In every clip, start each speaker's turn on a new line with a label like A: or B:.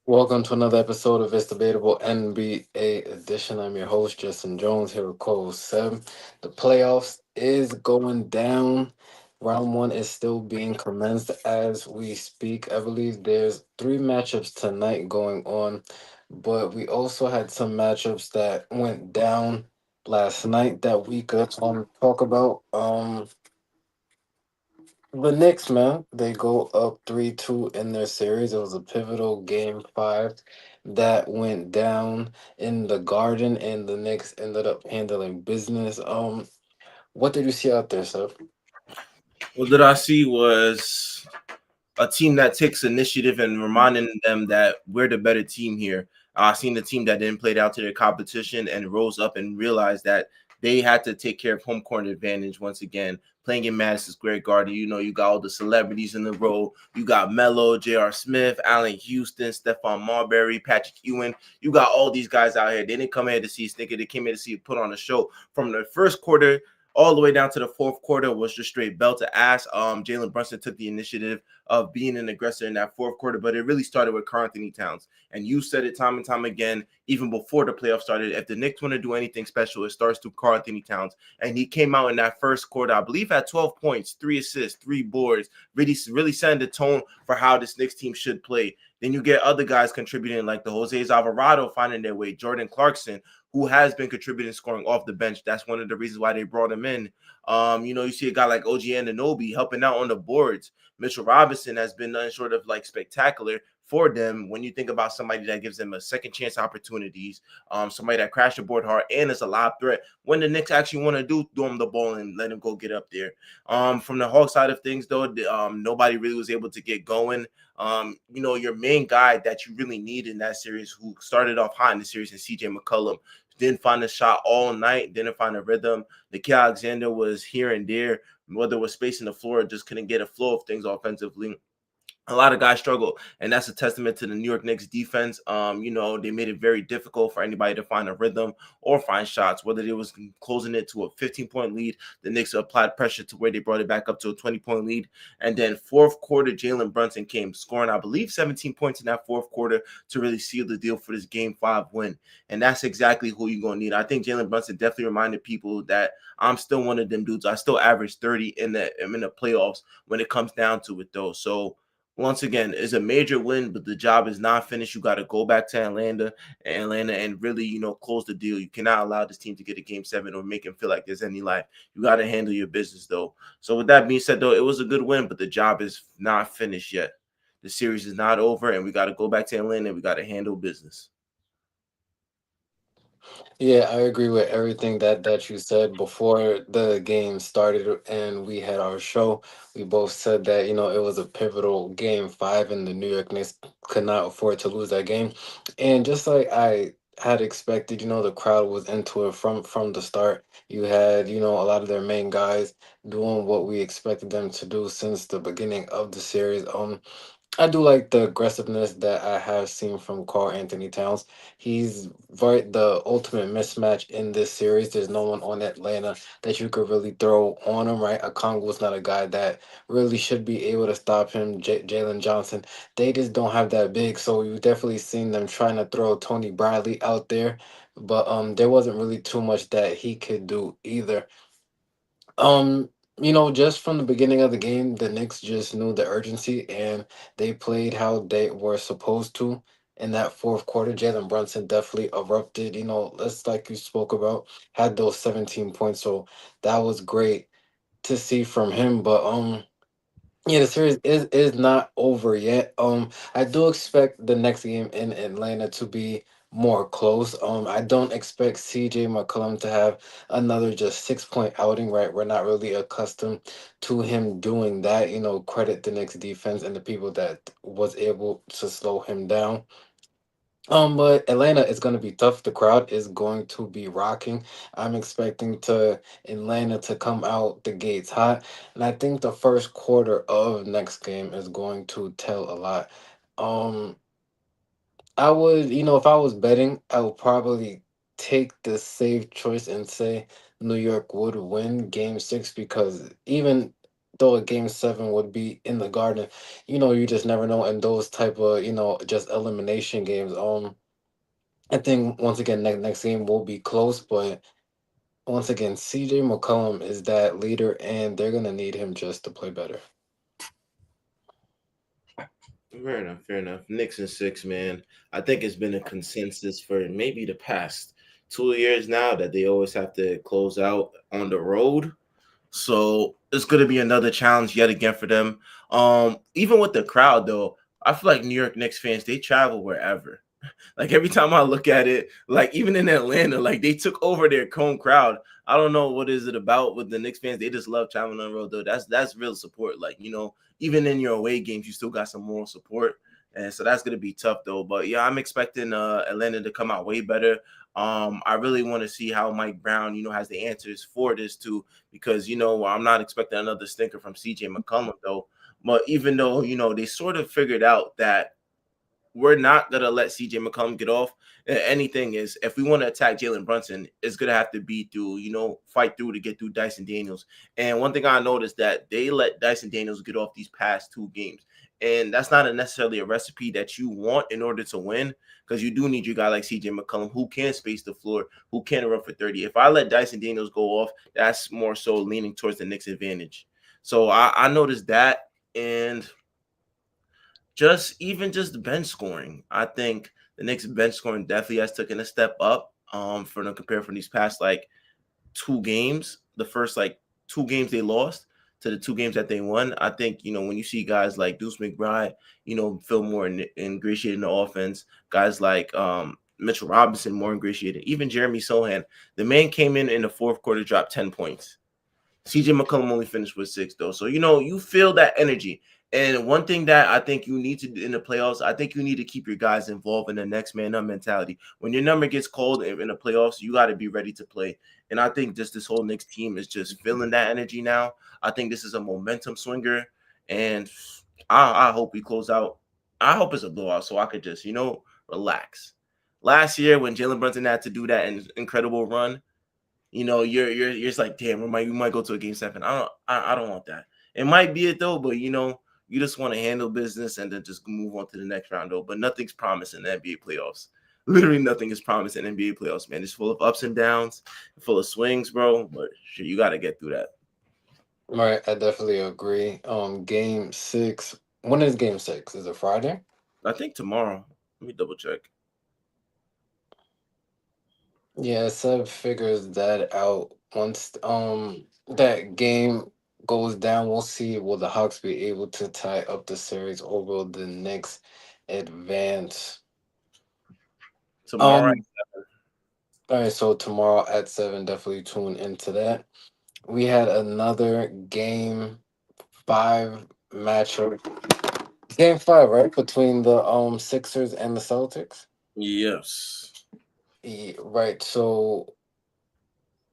A: Welcome to another episode of It's Debatable NBA edition. I'm your host, Justin Jones, here with Cole Seb. The playoffs is going down. Round one is still being commenced as we speak. I believe there's three matchups tonight going on, but we also had some matchups that went down last night that we could talk about. The Knicks, man, they go up 3-2 in their series. It was a pivotal game 5 that went down in the Garden, and the Knicks ended up handling business. What did you see out there, sir?
B: What did I see was a team that takes initiative and reminding them that we're the better team here. I seen the team that didn't play down to their competition and rose up and realized that they had to take care of home court advantage once again. Playing in Madison Square Garden, you got all the celebrities in the row. You got Melo, J.R. Smith, Allen Houston, Stephon Marbury, Patrick Ewing. You got all these guys out here. They didn't come here to see Snicker. They came here to see put on a show. From the first quarter all the way down to the fourth quarter was just straight belt to ass. Jalen Brunson took the initiative of being an aggressor in that fourth quarter, but it really started with Karl Anthony Towns. And you said it time and time again, even before the playoffs started, if the Knicks want to do anything special, it starts through Karl Anthony Towns. And he came out in that first quarter, I believe, at 12 points, 3 assists, 3 boards, really setting the tone for how this Knicks team should play. Then you get other guys contributing, like the Jose Alvarado finding their way, Jordan Clarkson, who has been contributing scoring off the bench. That's one of the reasons why they brought him in. You see a guy like OG Anunoby helping out on the boards. Mitchell Robinson has been nothing short of like spectacular for them when you think about somebody that gives them a second chance opportunities, somebody that crashed the board hard and is a live threat when the Knicks actually want to do throw him the ball and let him go get up there. From the Hawks side of things, though, nobody really was able to get going. Your main guy that you really need in that series, who started off hot in the series, is CJ McCollum. Didn't find a shot all night, didn't find a rhythm. Nikhil Alexander was here and there, whether it was spacing the floor, just couldn't get a flow of things offensively. A lot of guys struggle, and that's a testament to the New York Knicks defense. They made it very difficult for anybody to find a rhythm or find shots, whether it was closing it to a 15-point lead. The Knicks applied pressure to where they brought it back up to a 20-point lead. And then fourth quarter, Jalen Brunson came scoring, I believe, 17 points in that fourth quarter to really seal the deal for this game 5 win. And that's exactly who you're going to need. I think Jalen Brunson definitely reminded people that I'm still one of them dudes. I still average 30 in the playoffs when it comes down to it, though. So once again, it's a major win, but the job is not finished. You got to go back to Atlanta, and really, close the deal. You cannot allow this team to get a game 7 or make him feel like there's any life. You got to handle your business, though. So with that being said, though, it was a good win, but the job is not finished yet. The series is not over, and we got to go back to Atlanta, and we got to handle business.
A: Yeah, I agree with everything that you said before the game started and we had our show. We both said that, it was a pivotal game 5 and the New York Knicks could not afford to lose that game. And just like I had expected, the crowd was into it from the start. You had, a lot of their main guys doing what we expected them to do since the beginning of the series. I do like the aggressiveness that I have seen from Carl Anthony Towns. He's the ultimate mismatch in this series. There's no one on Atlanta that you could really throw on him, right? Okongwu's not a guy that really should be able to stop him. Jalen Johnson, they just don't have that big. So you definitely seen them trying to throw Tony Bradley out there, but there wasn't really too much that he could do either. Um, just from the beginning of the game, the Knicks just knew the urgency and they played how they were supposed to. In that fourth quarter, Jalen Brunson definitely erupted. Let's like you spoke about, had those 17 points. So that was great to see from him. But yeah, the series is not over yet. I do expect the next game in Atlanta to be more close. I don't expect CJ McCollum to have another just 6 point outing, right? We're not really accustomed to him doing that. Credit the Knicks defense and the people that was able to slow him down. But Atlanta is going to be tough. The crowd is going to be rocking. I'm expecting to Atlanta to come out the gates hot, and I think the first quarter of next game is going to tell a lot. Um, I would, if I was betting, I would probably take the safe choice and say New York would win Game 6 because even though a game seven would be in the Garden, you just never know in those type of just elimination games. I think once again next game will be close, but once again, CJ McCollum is that leader, and they're gonna need him just to play better.
B: Fair enough, fair enough. Knicks and six, man. I think it's been a consensus for maybe the past 2 years now that they always have to close out on the road. So it's gonna be another challenge yet again for them. Even with the crowd though, I feel like New York Knicks fans, they travel wherever. Like every time I look at it, like even in Atlanta, like they took over their home crowd. I don't know what is it about with the Knicks fans. They just love traveling on the road though. That's real support. Like, even in your away games, you still got some moral support. And so that's gonna be tough though. But yeah, I'm expecting Atlanta to come out way better. I really want to see how Mike Brown, has the answers for this too, because I'm not expecting another stinker from CJ McCollum though. But even though, they sort of figured out that we're not gonna let CJ McCollum get off. Anything is, if we want to attack Jalen Brunson, it's gonna have to be through, fight through to get through Dyson Daniels. And one thing I noticed that they let Dyson Daniels get off these past two games, and that's not necessarily a recipe that you want in order to win, because you do need your guy like CJ McCollum who can space the floor, who can run for 30. If I let Dyson Daniels go off, that's more so leaning towards the Knicks' advantage. So I noticed that, and just bench scoring. I think the Knicks bench scoring definitely has taken a step up for them compared from these past like two games. The first like two games they lost to the two games that they won. I think, when you see guys like Deuce McBride, feel more ingratiated in the offense, guys like Mitchell Robinson more ingratiated, even Jeremy Sohan. The man came in the fourth quarter, dropped 10 points. CJ McCollum only finished with six though. So you feel that energy. And one thing that I think you need to do in the playoffs, I think you need to keep your guys involved in the next man up mentality. When your number gets called in the playoffs, you got to be ready to play. And I think just this whole Knicks team is just feeling that energy now. I think this is a momentum swinger, and I hope we close out. I hope it's a blowout so I could just relax. Last year when Jalen Brunson had to do that incredible run, you're just like, damn, we might go to a game seven. I don't want that. It might be it though, but you just want to handle business and then just move on to the next round though. But nothing's promised in the NBA playoffs. Literally nothing is promised in NBA playoffs, man. It's full of ups and downs, full of swings, bro. But shit, you got to get through that.
A: Right, I definitely agree. Game six. When is game six? Is it Friday?
B: I think tomorrow. Let me double check.
A: Yeah, Seb figures that out. Once that game goes down, we'll see will the Hawks be able to tie up the series or will the Knicks advance.
B: Tomorrow.
A: Um, all right, so tomorrow at 7, definitely tune into that. We had another game five matchup. Game five, right? Between the Sixers and the Celtics.
B: Yes.
A: Right. So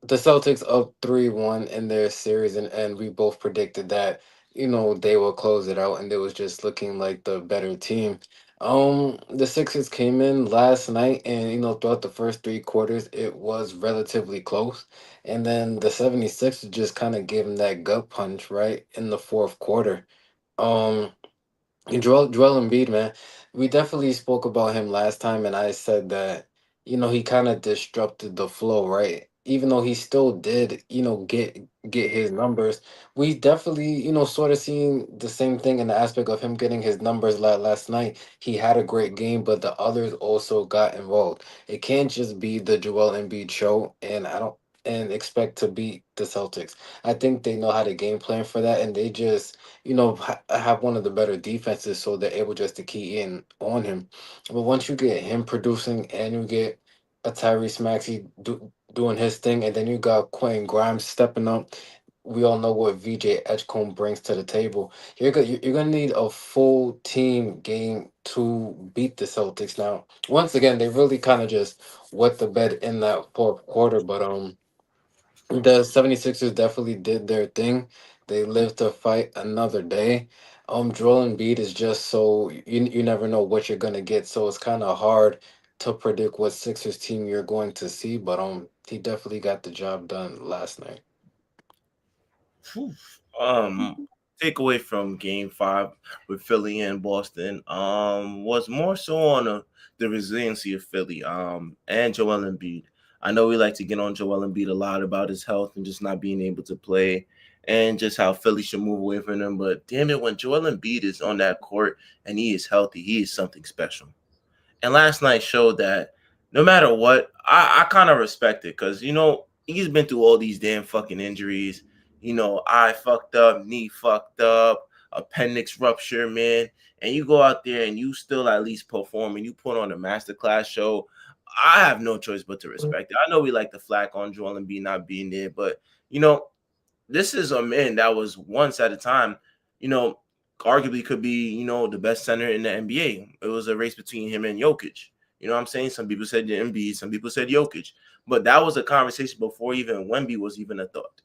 A: the Celtics up 3-1 in their series, and we both predicted that they will close it out, and it was just looking like the better team. The Sixers came in last night, and throughout the first three quarters, it was relatively close, and then the 76ers just kind of gave them that gut punch right in the fourth quarter. Um, and Joel Embiid, man, we definitely spoke about him last time, and I said that he kind of disrupted the flow, right? Even though he still did, get his numbers, we definitely, sort of seeing the same thing in the aspect of him getting his numbers last night. He had a great game, but the others also got involved. It can't just be the Joel Embiid show, and I don't and expect to beat the Celtics. I think they know how to game plan for that, and they just have one of the better defenses, so they're able just to key in on him. But once you get him producing and you get a Tyrese Maxey doing his thing, and then you got Quentin Grimes stepping up, we all know what VJ Edgecombe brings to the table. You're gonna need a full team game to beat the Celtics. Now, once again, they really kind of just wet the bed in that fourth quarter, but the 76ers definitely did their thing. They lived to fight another day. Joel Embiid is just so you never know what you're gonna get, so it's kind of hard to predict what Sixers team you're going to see. But he definitely got the job done last night.
B: Whew. takeaway from Game Five with Philly and Boston was more so on the resiliency of Philly and Joel Embiid. I know we like to get on Joel Embiid a lot about his health and just not being able to play, and just how Philly should move away from him. But damn it, when Joel Embiid is on that court and he is healthy, he is something special. And last night showed that no matter what, I kind of respect it because he's been through all these damn fucking injuries. Eye fucked up, knee fucked up, appendix rupture, man. And you go out there and you still at least perform and you put on a masterclass show. I have no choice but to respect it. I know we like the flack on Joel Embiid not being there, but you know this is a man that was once at a time, you know, arguably could be, the best center in the NBA. It was a race between him and Jokic. You know what I'm saying? Some people said Embiid, some people said Jokic. But that was a conversation before even Wemby was even a thought.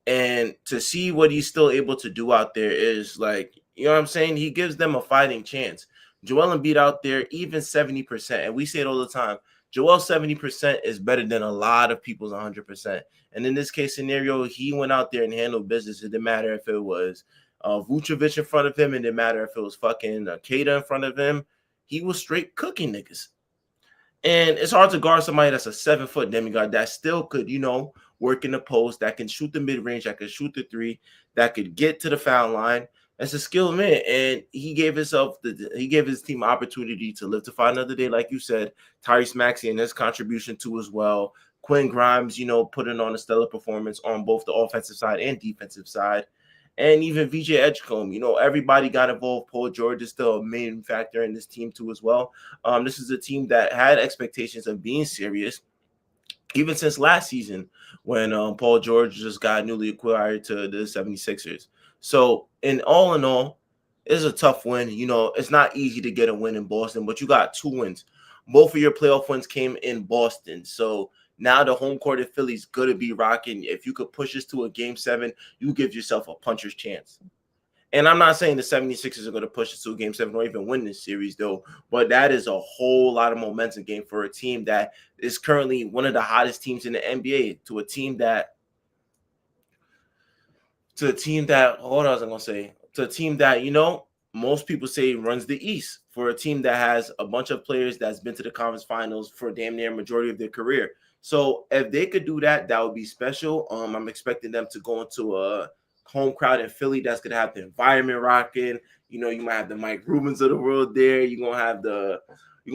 B: And to see what he's still able to do out there is like, you know what I'm saying? He gives them a fighting chance. Joel Embiid out there, even 70%. And we say it all the time. Joel 70% is better than a lot of people's 100%. And in this case scenario, he went out there and handled business. It didn't matter if it was Vucevic in front of him. It didn't matter if it was fucking Kada in front of him. He was straight cooking niggas. And it's hard to guard somebody that's a 7 foot demigod that still could, work in the post, that can shoot the mid range, that can shoot the three, that could get to the foul line. That's a skilled man, and he gave his team opportunity to live to fight another day, like you said. Tyrese Maxey and his contribution too as well. Quinn Grimes, putting on a stellar performance on both the offensive side and defensive side. And even VJ Edgecombe, everybody got involved. Paul George is still a main factor in this team too as well. This is a team that had expectations of being serious, even since last season when Paul George just got newly acquired to the 76ers. So, in all, it's a tough win. It's not easy to get a win in Boston, but you got two wins. Both of your playoff wins came in Boston. So now the home court of Philly's going to be rocking. If you could push this to a game seven, you give yourself a puncher's chance. And I'm not saying the 76ers are going to push it to a game seven or even win this series, though. But that is a whole lot of momentum game for a team that is currently one of the hottest teams in the NBA what was I gonna say? To a team that, most people say runs the East, for a team that has a bunch of players that's been to the conference finals for damn near majority of their career. So if they could do that, that would be special. I'm expecting them to go into a home crowd in Philly that's gonna have the environment rocking. You might have the Mike Rubens of the world there. You're gonna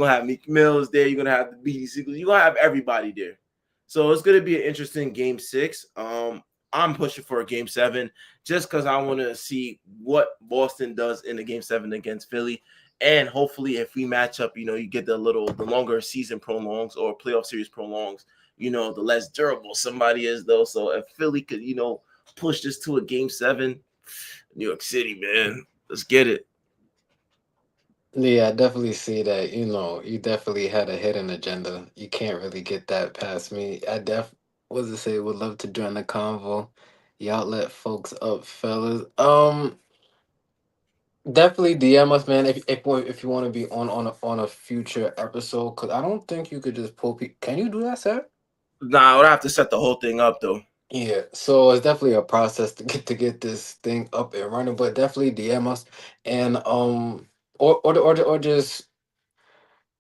B: have Meek Mills there. You're gonna have the BDC. You're gonna have everybody there. So it's gonna be an interesting game six. I'm pushing for a game seven just because I want to see what Boston does in the game seven against Philly. And hopefully, if we match up, you get the longer season prolongs or playoff series prolongs, the less durable somebody is, though. So if Philly could, push this to a game seven, New York City, man, let's get it.
A: Yeah, I definitely see that. You definitely had a hidden agenda. You can't really get that past me. Was to say, would love to join the convo. Y'all let folks up, fellas. Definitely DM us, man. If you want to be on a future episode, because I don't think you could just pull people. Can you do that, sir?
B: Nah, I would have to set the whole thing up, though.
A: Yeah, so it's definitely a process to get this thing up and running, but definitely DM us and or just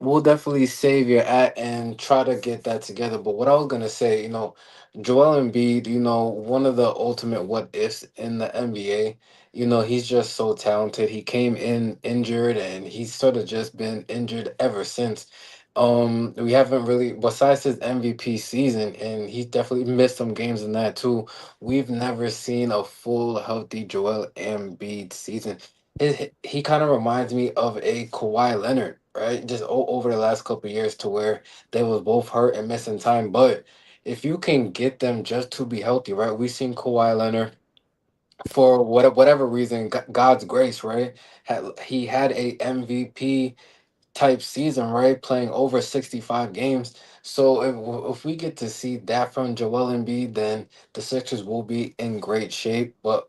A: we'll definitely save your at and try to get that together. But what I was gonna say, Joel Embiid, one of the ultimate what ifs in the NBA. He's just so talented. He came in injured and he's sort of just been injured ever since. We haven't really, besides his MVP season, and he definitely missed some games in that too. We've never seen a full healthy Joel Embiid season. He kind of reminds me of a Kawhi Leonard, right? Just over the last couple of years to where they was both hurt and missing time. But if you can get them just to be healthy, right? We've seen Kawhi Leonard for whatever reason, God's grace, right? He had a MVP type season, right? Playing over 65 games. So if we get to see that from Joel Embiid, then the Sixers will be in great shape. But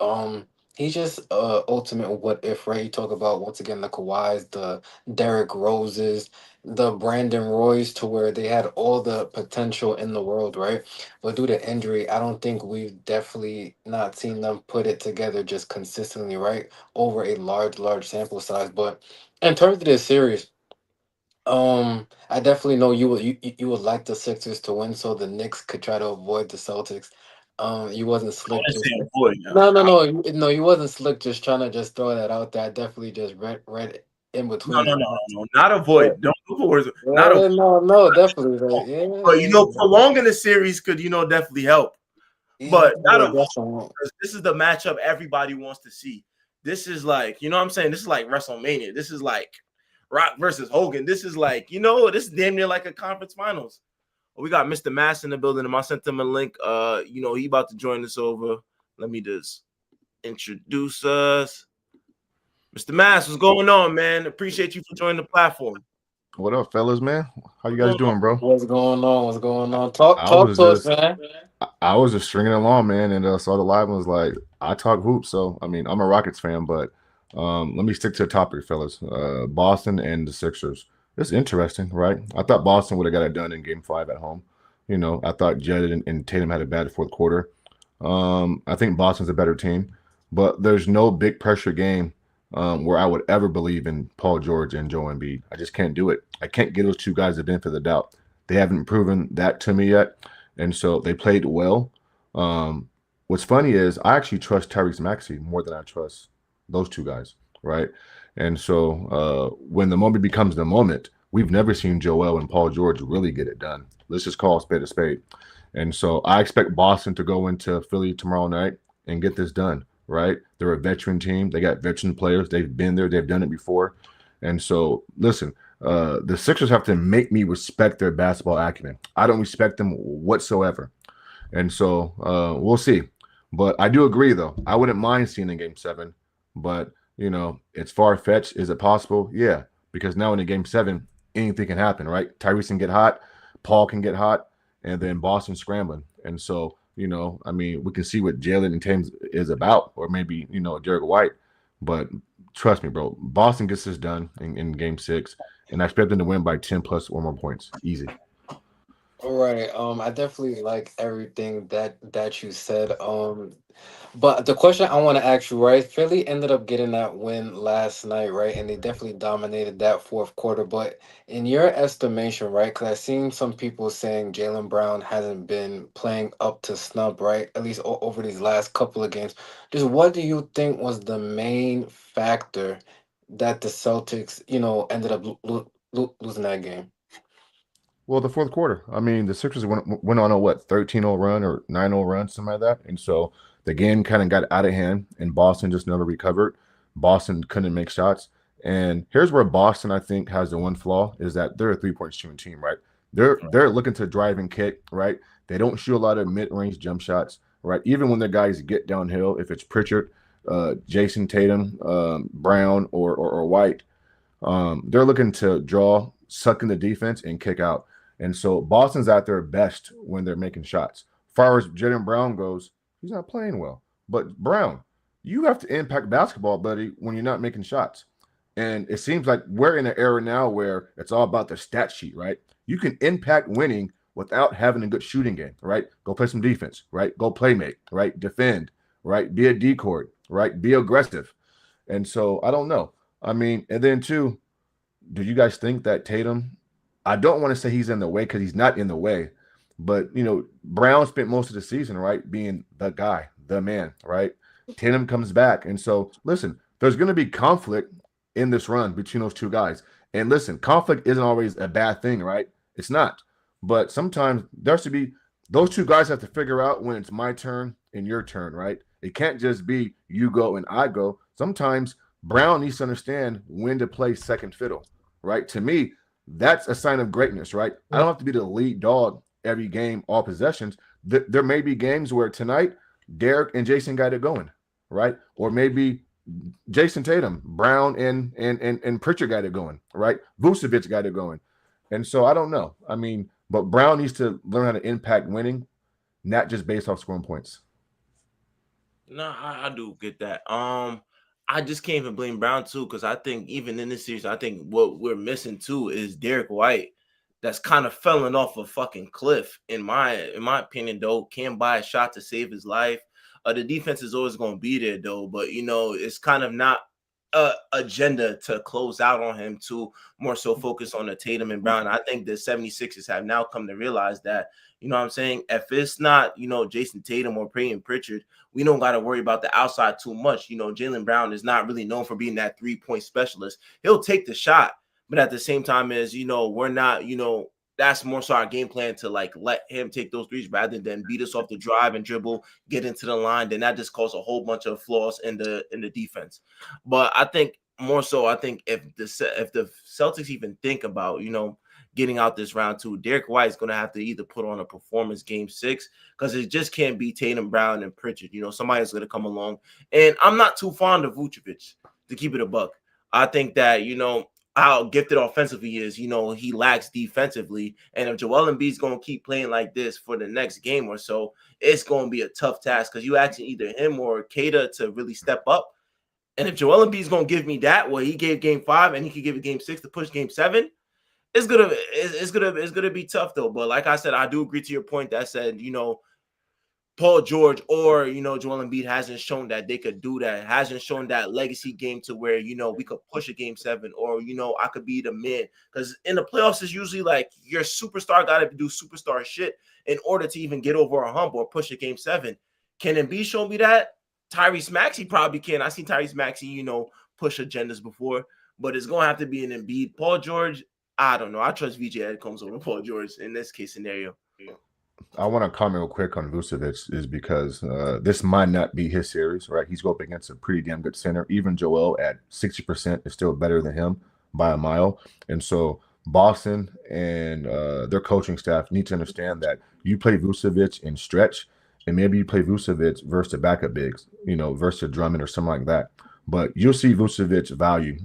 A: He's just ultimate what if, right? You talk about once again the Kawhis, the Derrick Roses, the Brandon Roys, to where they had all the potential in the world, right? But due to injury, I don't think we've definitely not seen them put it together just consistently, right? Over a large sample size. But in terms of this series, I definitely know you would like the Sixers to win, so the Knicks could try to avoid the Celtics. You wasn't
B: I
A: slick
B: didn't say
A: just
B: avoid.
A: no, you wasn't slick just trying to just throw that out there. I definitely just read in
B: No,
A: between
B: no,
A: the
B: no,
A: lines.
B: no, no, not
A: But
B: avoid. Don't look for words. Not avoid.
A: yeah, no, definitely. Like,
B: But
A: yeah,
B: prolonging the series could definitely help.
A: yeah,
B: But not
A: yeah,
B: avoid,
A: definitely.
B: because this is the matchup everybody wants to see. This is like, what I'm saying? This is like WrestleMania. This is like Rock versus Hogan. This is like, this is damn near like a conference finals. We got Mr. Mass in the building. I sent him a link. He about to join us over. Let me just introduce us. Mr. Mass, what's going on, man? Appreciate you for joining the platform.
C: What up, fellas, man? How you
B: What's
C: guys
B: going on?
C: doing, bro?
A: What's going on? What's going on? Talk
C: I
A: to us,
C: was just
A: man.
C: I was just stringing along, man, and saw the live and was like, I talk hoops, so I mean, I'm a Rockets fan, but let me stick to the topic, fellas. Boston and the Sixers. It's interesting, right? I thought Boston would have got it done in Game 5 at home. I thought Jed and Tatum had a bad fourth quarter. I think Boston's a better team, but there's no big pressure game where I would ever believe in Paul George and Joel Embiid. I just can't do it. I can't give those two guys the benefit of the doubt. They haven't proven that to me yet, and so they played well. Um, what's funny is I actually trust Tyrese Maxey more than I trust those two guys, right? And so when the moment becomes the moment, we've never seen Joel and Paul George really get it done. Let's just call a spade a spade. And so I expect Boston to go into Philly tomorrow night and get this done, right? They're a veteran team. They got veteran players. They've been there. They've done it before. And so, listen, the Sixers have to make me respect their basketball acumen. I don't respect them whatsoever. And so we'll see. But I do agree, though. I wouldn't mind seeing in Game 7. But, it's far-fetched. Is it possible? Yeah. Because now in a Game 7, anything can happen, right? Tyrese can get hot. Paul can get hot and then Boston scrambling. And so, I mean, we can see what Jalen and Thames is about, or maybe, Derek White. But trust me, bro, Boston gets this done in Game 6, and I expect them to win by 10 plus or more points. Easy.
A: All right. I definitely like everything that you said. But the question I want to ask you, right? Philly ended up getting that win last night, right? And they definitely dominated that fourth quarter. But in your estimation, right? Because I've seen some people saying Jalen Brown hasn't been playing up to snub, right? At least over these last couple of games. Just what do you think was the main factor that the Celtics, ended up losing that game?
C: Well, the fourth quarter. I mean, the Sixers went on a what 13-0 run or 9-0 run, something like that. And so the game kind of got out of hand, and Boston just never recovered. Boston couldn't make shots. And here's where Boston, I think, has the one flaw is that they're a 3-point shooting team, right? They're looking to drive and kick, right? They don't shoot a lot of mid-range jump shots, right? Even when their guys get downhill, if it's Pritchard, Jason Tatum, Brown, or White, they're looking to draw, suck in the defense, and kick out. And so Boston's at their best when they're making shots. As far as Jalen Brown goes, he's not playing well. But Brown, you have to impact basketball, buddy, when you're not making shots. And it seems like we're in an era now where it's all about the stat sheet, right? You can impact winning without having a good shooting game, right? Go play some defense, right? Go play make, right? Defend, right? Be a decoy, right? Be aggressive. And so I don't know. I mean, and then too, do you guys think that Tatum? I don't want to say he's in the way because he's not in the way, but Brown spent most of the season right being the guy, the man, right? Tatum comes back, and so listen, there's going to be conflict in this run between those two guys, and listen, conflict isn't always a bad thing, right? It's not, but sometimes there has to be those two guys have to figure out when it's my turn and your turn, right? It can't just be you go and I go. Sometimes Brown needs to understand when to play second fiddle, right? To me, that's a sign of greatness, right? I don't have to be the lead dog every game, all possessions. There may be games where tonight Derek and Jason got it going, right? Or maybe Jason Tatum, Brown and Pritchard got it going, right? Vucevic got it going. And so I don't know. I mean, but Brown needs to learn how to impact winning, not just based off scoring points.
B: No, I do get that. I just can't even blame Brown too, because I think even in this series, I think what we're missing too is Derek White, that's kind of falling off a fucking cliff. In my opinion, though, can't buy a shot to save his life. The defense is always going to be there, though, but it's kind of not a agenda to close out on him to more so focus on the Tatum and Brown. I think the 76ers have now come to realize that, what I'm saying, if it's not, Jason Tatum or Peyton Pritchard, we don't got to worry about the outside too much. Jaylen Brown is not really known for being that 3-point specialist. He'll take the shot, but at the same time, we're not, that's more so our game plan to like let him take those threes rather than beat us off the drive and dribble, get into the line. Then that just causes a whole bunch of flaws in the defense. But I think more so, I think if the Celtics even think about, getting out this round two, Derek White is going to have to either put on a performance game 6, because it just can't be Tatum, Brown, and Pritchard. Somebody's going to come along. And I'm not too fond of Vucevic, to keep it a buck. I think that, how gifted offensively he is, he lacks defensively. And if Joel Embiid's going to keep playing like this for the next game or so, it's going to be a tough task, because you asking either him or Kata to really step up. And if Joel Embiid's going to give me that, well, he gave game 5 and he could give it game 6 to push game 7, it's gonna be tough though. But like I said, I do agree to your point that said, Paul George or Joel Embiid hasn't shown that they could do that. Hasn't shown that legacy game to where we could push a game 7, or I could be the man. Because in the playoffs, it's usually like your superstar got to do superstar shit in order to even get over a hump or push a game 7. Can Embiid show me that? Tyrese Maxey probably can. I seen Tyrese Maxey, push agendas before, but it's gonna have to be an Embiid. Paul George, I don't know. I trust VJ Edcombs over Paul George in this case scenario.
C: I want to comment real quick on Vucevic is because this might not be his series, right? He's going up against a pretty damn good center. Even Joel at 60% is still better than him by a mile. And so Boston and their coaching staff need to understand that you play Vucevic in stretch, and maybe you play Vucevic versus the backup bigs, versus Drummond or something like that. But you'll see Vucevic value,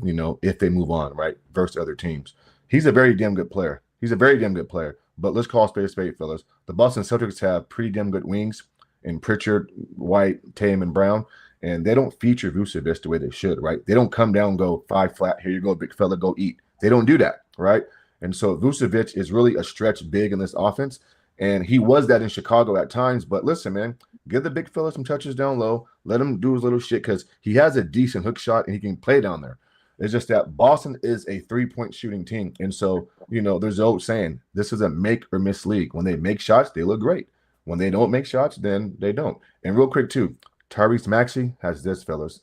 C: if they move on, right, versus other teams. He's a very damn good player. He's a very damn good player. But let's call a spade, fellas. The Boston Celtics have pretty damn good wings in Pritchard, White, Tatum, and Brown, and they don't feature Vucevic the way they should, right? They don't come down and go 5 flat, here you go, big fella, go eat. They don't do that, right? And so Vucevic is really a stretch big in this offense, and he was that in Chicago at times. But listen, man, give the big fella some touches down low. Let him do his little shit because he has a decent hook shot and he can play down there. It's just that Boston is a 3-point shooting team. And so, there's an old saying, this is a make or miss league. When they make shots, they look great. When they don't make shots, then they don't. And real quick, too, Tyrese Maxey has this, fellas,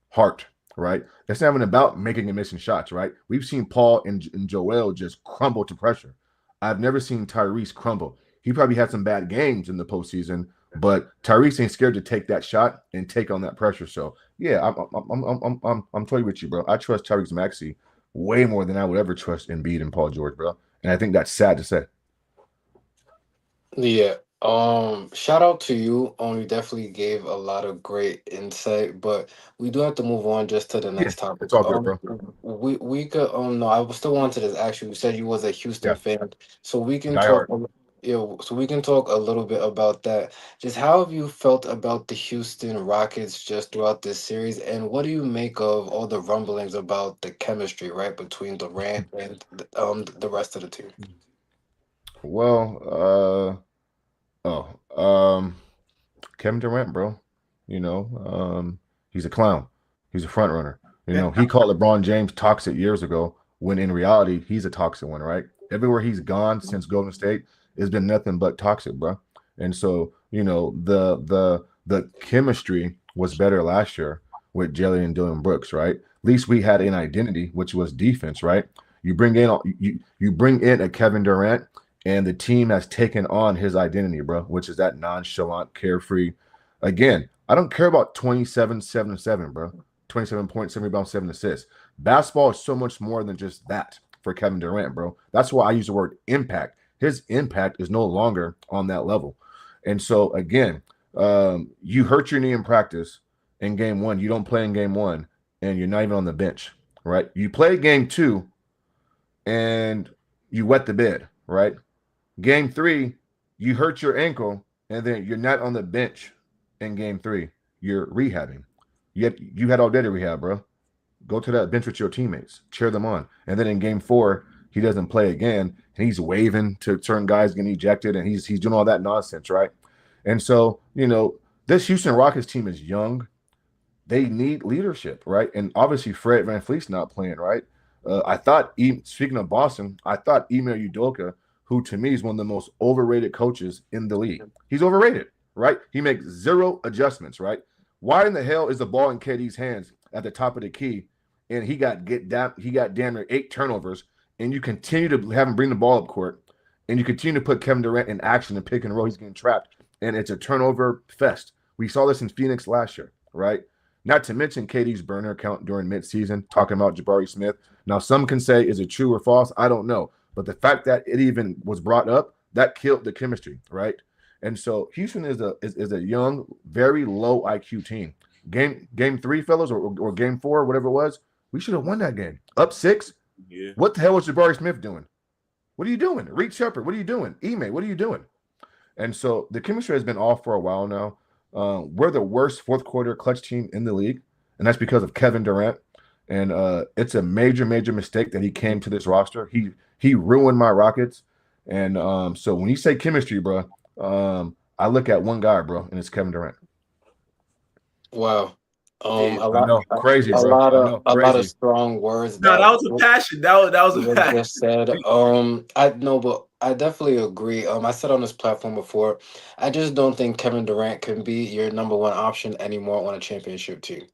C: heart, right? That's not even about making and missing shots, right? We've seen Paul and Joel just crumble to pressure. I've never seen Tyrese crumble. He probably had some bad games in the postseason, but Tyrese ain't scared to take that shot and take on that pressure. So yeah, I'm totally with you, bro. I trust Tyrese Maxey way more than I would ever trust Embiid and Paul George, bro. And I think that's sad to say.
A: Yeah. Shout out to you. You definitely gave a lot of great insight, but we do have to move on just to the
C: Yeah,
A: next topic.
C: it's all good, bro.
A: We could no, I still wanted to ask you. You said you was a Houston
C: Yeah,
A: fan, so we can
C: die
A: talk.
C: hard.
A: Yeah, so we can talk a little bit about that. Just how have you felt about the Houston Rockets just throughout this series, and what do you make of all the rumblings about the chemistry right between Durant and the rest of the team?
C: Well, Kevin Durant, bro. He's a clown. He's a front runner. He called LeBron James toxic years ago, when in reality he's a toxic one, right? Everywhere he's gone since Golden State, it's been nothing but toxic, bro. And so, the chemistry was better last year with Jelly and Dylan Brooks, right? At least we had an identity, which was defense, right? You bring in a Kevin Durant, and the team has taken on his identity, bro, which is that nonchalant, carefree. Again, I don't care about 27, 7 7, bro. 27 points, 7 rebounds, 7 assists. Basketball is so much more than just that for Kevin Durant, bro. That's why I use the word impact. His impact is no longer on that level. And so, again, you hurt your knee in practice in game 1. You don't play in game 1, and you're not even on the bench, right? You play game 2, and you wet the bed, right? Game 3, you hurt your ankle, and then you're not on the bench in game 3. you're rehabbing. You had all day to rehab, bro. Go to that bench with your teammates, cheer them on. And then in game 4, he doesn't play again, and he's waving to certain guys getting ejected, and he's doing all that nonsense, right? And so, this Houston Rockets team is young. They need leadership, right? And obviously, Fred VanVleet's not playing, right? I thought, speaking of Boston, I thought Ime Udoka, who to me is one of the most overrated coaches in the league, he's overrated, right? He makes zero adjustments, right? Why in the hell is the ball in KD's hands at the top of the key, and he got damn near 8 turnovers, and you continue to have him bring the ball up court, and you continue to put Kevin Durant in action and pick and roll. He's getting trapped, and it's a turnover fest. We saw this in Phoenix last year, right? Not to mention KD's burner account during midseason, talking about Jabari Smith. Now, some can say, is it true or false? I don't know. But the fact that it even was brought up, that killed the chemistry, right? And so Houston is a young, very low IQ team. Game 3, fellas, or game 4, whatever it was, we should have won that game. Up 6.
B: Yeah.
C: What the hell was Jabari Smith doing? What are you doing? Reed Shepard, what are you doing? Ime, what are you doing? And so the chemistry has been off for a while now. We're the worst fourth quarter clutch team in the league, and that's because of Kevin Durant. And it's a major, major mistake that he came to this roster. He ruined my Rockets. And so when you say chemistry, bro, I look at one guy, bro, and it's Kevin Durant.
A: Wow.
B: Yeah.
A: A
C: I
A: lot,
C: know, crazy,
A: a
C: bro.
A: lot
C: I
A: of
C: know,
A: a lot of
C: crazy.
A: strong words
B: No, that was a passion. That was a
A: was
B: passion.
A: just said. I know, but I definitely agree. I said on this platform before, I just don't think Kevin Durant can be your number one option anymore on a championship team.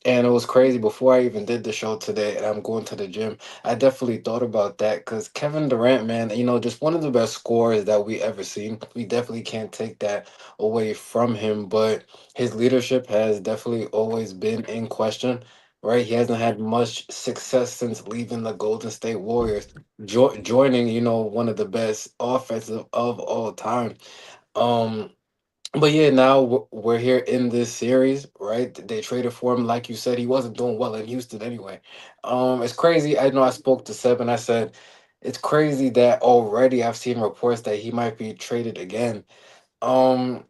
A: And it was crazy before I even did the show today, and I'm going to the gym. I definitely thought about that because Kevin Durant, man, just one of the best scorers that we ever seen. We definitely can't take that away from him, but his leadership has definitely always been in question, right? He hasn't had much success since leaving the Golden State Warriors, joining, one of the best offensive of all time. Um, but yeah, now we're here in this series, right? They traded for him, like you said. He wasn't doing well in Houston anyway. It's crazy. I know I spoke to Seb and I said it's crazy that already I've seen reports that he might be traded again. Um,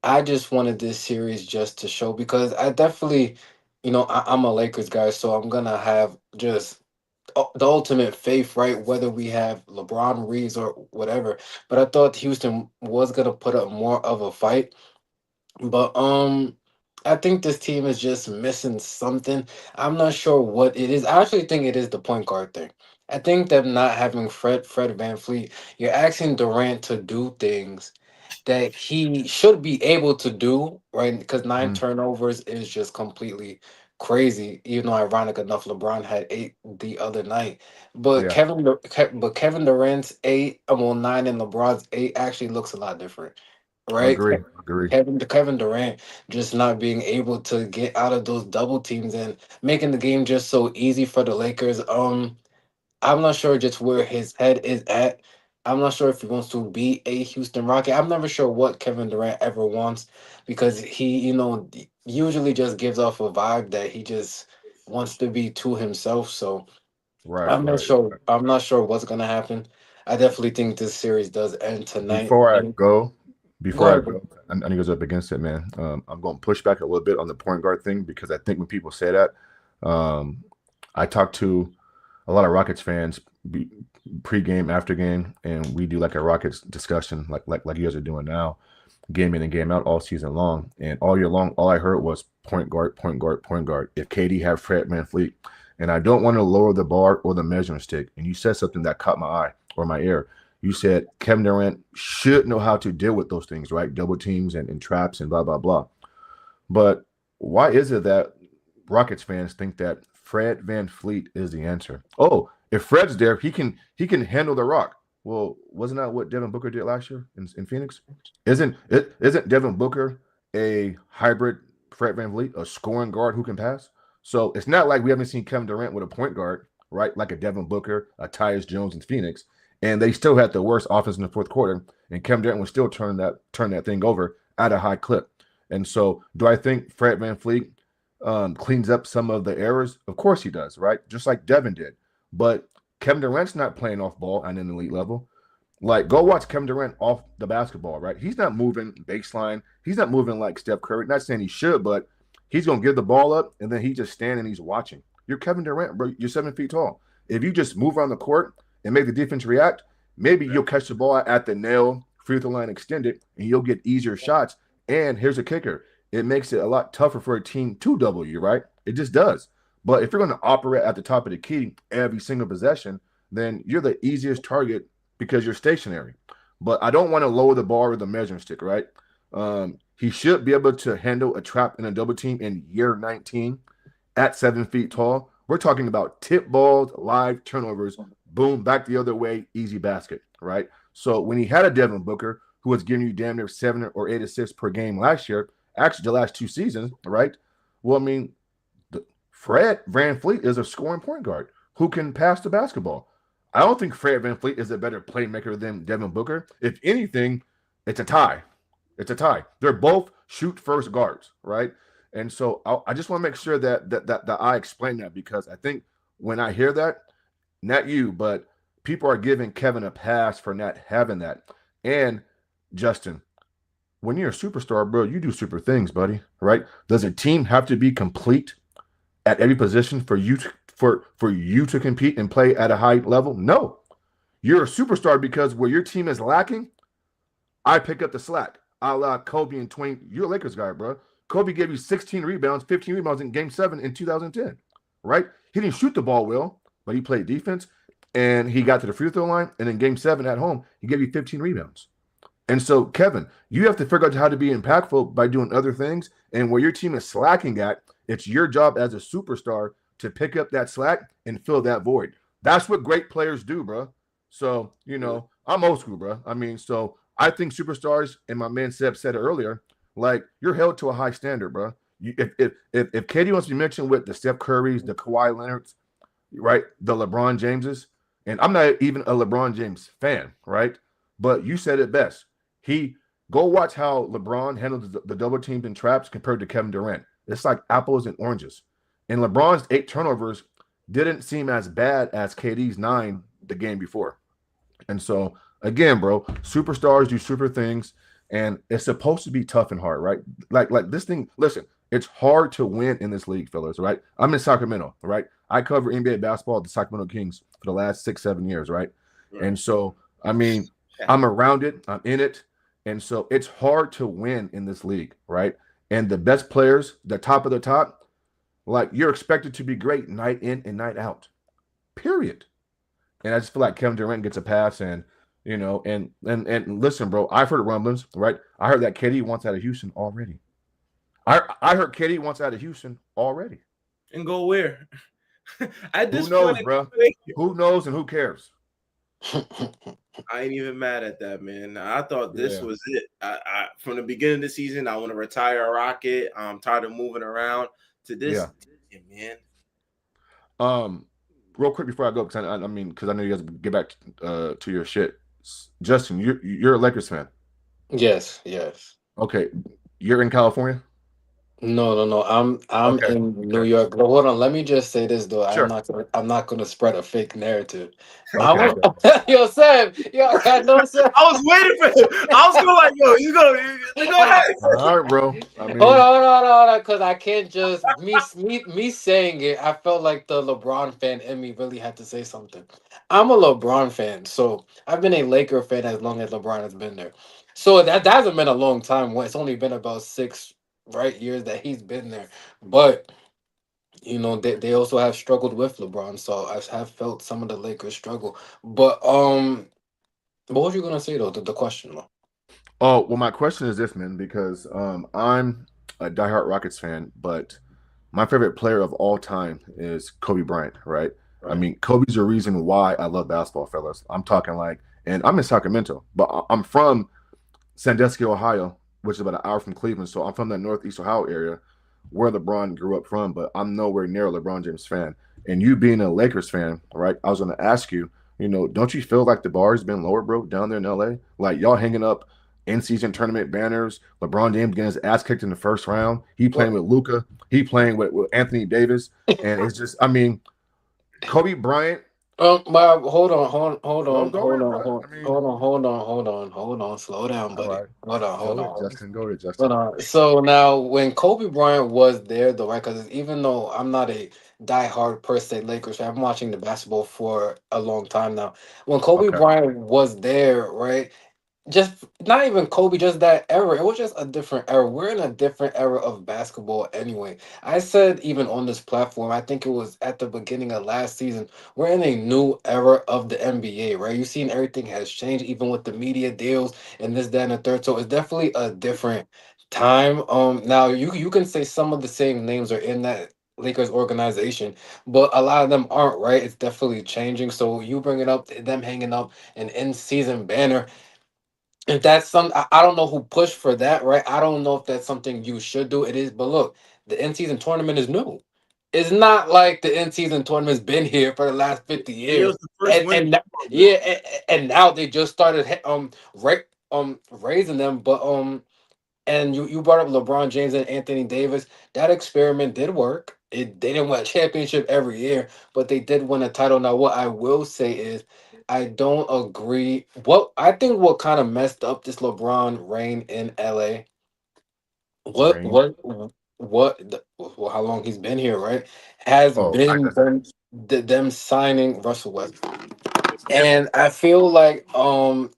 A: I just wanted this series just to show because I definitely, I'm a Lakers guy, so I'm gonna have just the ultimate faith, right? Whether we have LeBron Reeves or whatever. But I thought Houston was gonna put up more of a fight, but I think this team is just missing something. I'm not sure what it is. I actually think it is the point guard thing. I think them not having Fred Van Fleet, you're asking Durant to do things that he should be able to do, right? Because nine
C: Mm,
A: turnovers is just completely crazy. Even though ironic enough, LeBron had 8 the other night. But
C: yeah,
A: Kevin Durant's 8, well 9 and LeBron's 8 actually looks a lot different, right?
C: agree.
A: Kevin Durant just not being able to get out of those double teams and making the game just so easy for the Lakers. I'm not sure just where his head is at. I'm not sure if he wants to be a Houston Rocket. I'm never sure what Kevin Durant ever wants because he, usually just gives off a vibe that he just wants to be to himself. So
C: Right,
A: I'm not
C: right.
A: sure. I'm not sure what's gonna happen. I definitely think this series does end tonight.
C: Before I
A: And
C: go,
A: go
C: before I
A: ahead, bro.
C: go, and he goes up against it, man. I'm going to push back a little bit on the point guard thing because I think when people say that, um, I talk to a lot of Rockets fans pre-game, after game, and we do like a Rockets discussion, like you guys are doing now, game in and game out all season long. And all year long, all I heard was point guard, point guard, point guard. If KD had Fred VanVleet, and I don't want to lower the bar or the measuring stick. And you said something that caught my eye or my ear. You said Kevin Durant should know how to deal with those things, right? Double teams and traps and blah, blah, blah. But why is it that Rockets fans think that Fred VanVleet is the answer? Oh, if Fred's there, he can handle the rock. Well, wasn't that what Devin Booker did last year in Phoenix? Isn't Devin Booker a hybrid Fred VanVleet, a scoring guard who can pass? So it's not like we haven't seen Kevin Durant with a point guard, right? Like a Devin Booker, a Tyus Jones in Phoenix, and they still had the worst offense in the fourth quarter, and Kevin Durant was still turn that thing over at a high clip. And so, do I think Fred VanVleet cleans up some of the errors? Of course he does, right? Just like Devin did. But Kevin Durant's not playing off ball at an elite level. Like, go watch Kevin Durant off the basketball, right? He's not moving baseline. He's not moving like Steph Curry. Not saying he should, but he's gonna give the ball up and then he just standing, he's watching. You're Kevin Durant, bro. You're 7 feet tall. If you just move around the court and make the defense react, maybe you'll catch the ball at the nail, free throw line extended, and you'll get easier shots. And here's a kicker: it makes it a lot tougher for a team to double you, right? It just does. But if you're going to operate at the top of the key every single possession, then you're the easiest target because you're stationary. But I don't want to lower the bar with the measuring stick, right? He should be able to handle a trap in a double team in year 19 at 7 feet tall. We're talking about tip balls, live turnovers, boom, back the other way, easy basket, right? So when he had a Devin Booker who was giving you damn near 7 or 8 assists per game last year, actually the last 2 seasons, right? Well, I mean, Fred VanVleet is a scoring point guard who can pass the basketball. I don't think Fred VanVleet is a better playmaker than Devin Booker. If anything, it's a tie. It's a tie. They're both shoot first guards, right? And so I just want to make sure that I explain that, because I think when I hear that, not you, but people are giving Kevin a pass for not having that. And Justin, when you're a superstar, bro, you do super things, buddy, right? Does a team have to be complete at every position for you to compete and play at a high level? No. You're a superstar because where your team is lacking, I pick up the slack. A la Kobe and Twain. You're a Lakers guy, bro. Kobe gave you 16 rebounds, 15 rebounds in Game 7 in 2010, right? He didn't shoot the ball well, but he played defense, and he got to the free throw line, and in Game 7 at home, he gave you 15 rebounds. And so, Kevin, you have to figure out how to be impactful by doing other things, and where your team is slacking at, it's your job as a superstar to pick up that slack and fill that void. That's what great players do, bro. So, I'm old school, bro. I mean, so I think superstars, and my man Seb said it earlier, like, you're held to a high standard, bro. If KD wants to be mentioned with the Steph Currys, the Kawhi Leonards, right, the LeBron Jameses, and I'm not even a LeBron James fan, right? But you said it best. Go watch how LeBron handled the double teams and traps compared to Kevin Durant. It's like apples and oranges. And LeBron's 8 turnovers didn't seem as bad as KD's 9 the game before. And so, again, bro, superstars do super things, and it's supposed to be tough and hard, right? Like this thing, listen, it's hard to win in this league, fellas, right? I'm in Sacramento, right? I cover NBA basketball at the Sacramento Kings for the last 6-7 years, right? And so, I mean, I'm around it, I'm in it. And so it's hard to win in this league, right? And the best players, the top of the top, like, you're expected to be great night in and night out, period. And I just feel like Kevin Durant gets a pass, and and listen, bro, I've heard rumblings, right? I heard that KD wants out of Houston already. I heard KD wants out of Houston already.
B: And go where? At this
C: Who knows,
B: point,
C: bro? Who knows and who cares?
B: I ain't even mad at that, man. I thought this was it. I from the beginning of the season, I want to retire a Rocket. I'm tired of moving around to this, man.
C: Real quick before I go, because I mean, because I know you guys get back to your shit. Justin, you're a Lakers fan.
A: Yes, yes.
C: Okay, you're in California.
A: No. I'm
C: Okay,
A: in New
C: okay,
A: York. But hold on, let me just say this though.
C: sure.
A: I'm not gonna spread a fake narrative.
C: Okay,
A: I'm
C: okay.
A: yo Sam, yo, I know Sam.
B: I was waiting for him. I was going like, yo, you go ahead.
C: All right, bro. I mean,
A: Hold on, because I can't just me saying it. I felt like the LeBron fan in me really had to say something. I'm a LeBron fan, so I've been a Laker fan as long as LeBron has been there. So that hasn't been a long time. It's only been about 6 years that he's been there. But they also have struggled with LeBron, so I have felt some of the Lakers struggle. But what was you gonna say though? The question though.
C: oh well, my question is this, man, because I'm a diehard Rockets fan, but my favorite player of all time is Kobe Bryant, right? I
A: Right.
C: mean, Kobe's the reason why I love basketball, fellas. I'm talking like, and I'm in Sacramento, but I'm from Sandusky, Ohio, which is about an hour from Cleveland. So I'm from that Northeast Ohio area where LeBron grew up from, but I'm nowhere near a LeBron James fan. And you being a Lakers fan, right? I was going to ask you, don't you feel like the bar has been lower, bro, down there in LA? Like, y'all hanging up in-season tournament banners, LeBron James getting his ass kicked in the first round. He playing with Luca. He playing with Anthony Davis. And it's just, I mean, Kobe Bryant
A: but hold on, hold
C: Go
A: on,
C: go
A: hold
C: ahead,
A: on,
C: bro.
A: hold,
C: I mean,
A: hold on, hold on, hold on, hold on. Slow down,
C: all
A: buddy.
C: right.
A: Hold on,
C: Go
A: hold
C: ahead,
A: on.
C: Justin. Go ahead,
A: Hold
C: Justin.
A: on. So now, when Kobe Bryant was there, though, right? Because even though I'm not a diehard per se Lakers fan, I'm watching the basketball for a long time now. When Kobe
C: Okay.
A: Bryant was there, right? Just not even Kobe, just that era. It was just a different era. We're in a different era of basketball anyway. I said even on this platform, I think it was at the beginning of last season, we're in a new era of the NBA, right? You've seen everything has changed, even with the media deals and this, that, and the third. So it's definitely a different time. Now you can say some of the same names are in that Lakers organization, but a lot of them aren't, right? It's definitely changing. So you bring it up, them hanging up an in season banner, if that's some, I don't know who pushed for that, right? I don't know if that's something you should do. It is, but look, the in season tournament is new. It's not like the in season tournament's been here for the last 50
B: It
A: years,
B: was the first winning
A: yeah,
B: tournament.
A: and now they just started raising them, but and you brought up LeBron James and Anthony Davis. That experiment did work. They didn't win a championship every year, but they did win a title. Now, what I will say is, I don't agree. What I think what kind of messed up this LeBron reign in LA. What
C: Rain.
A: what well, how long he's been here, right? Has
C: Oh, I
A: been
C: just
A: them signing Russell Westbrook. And I feel like and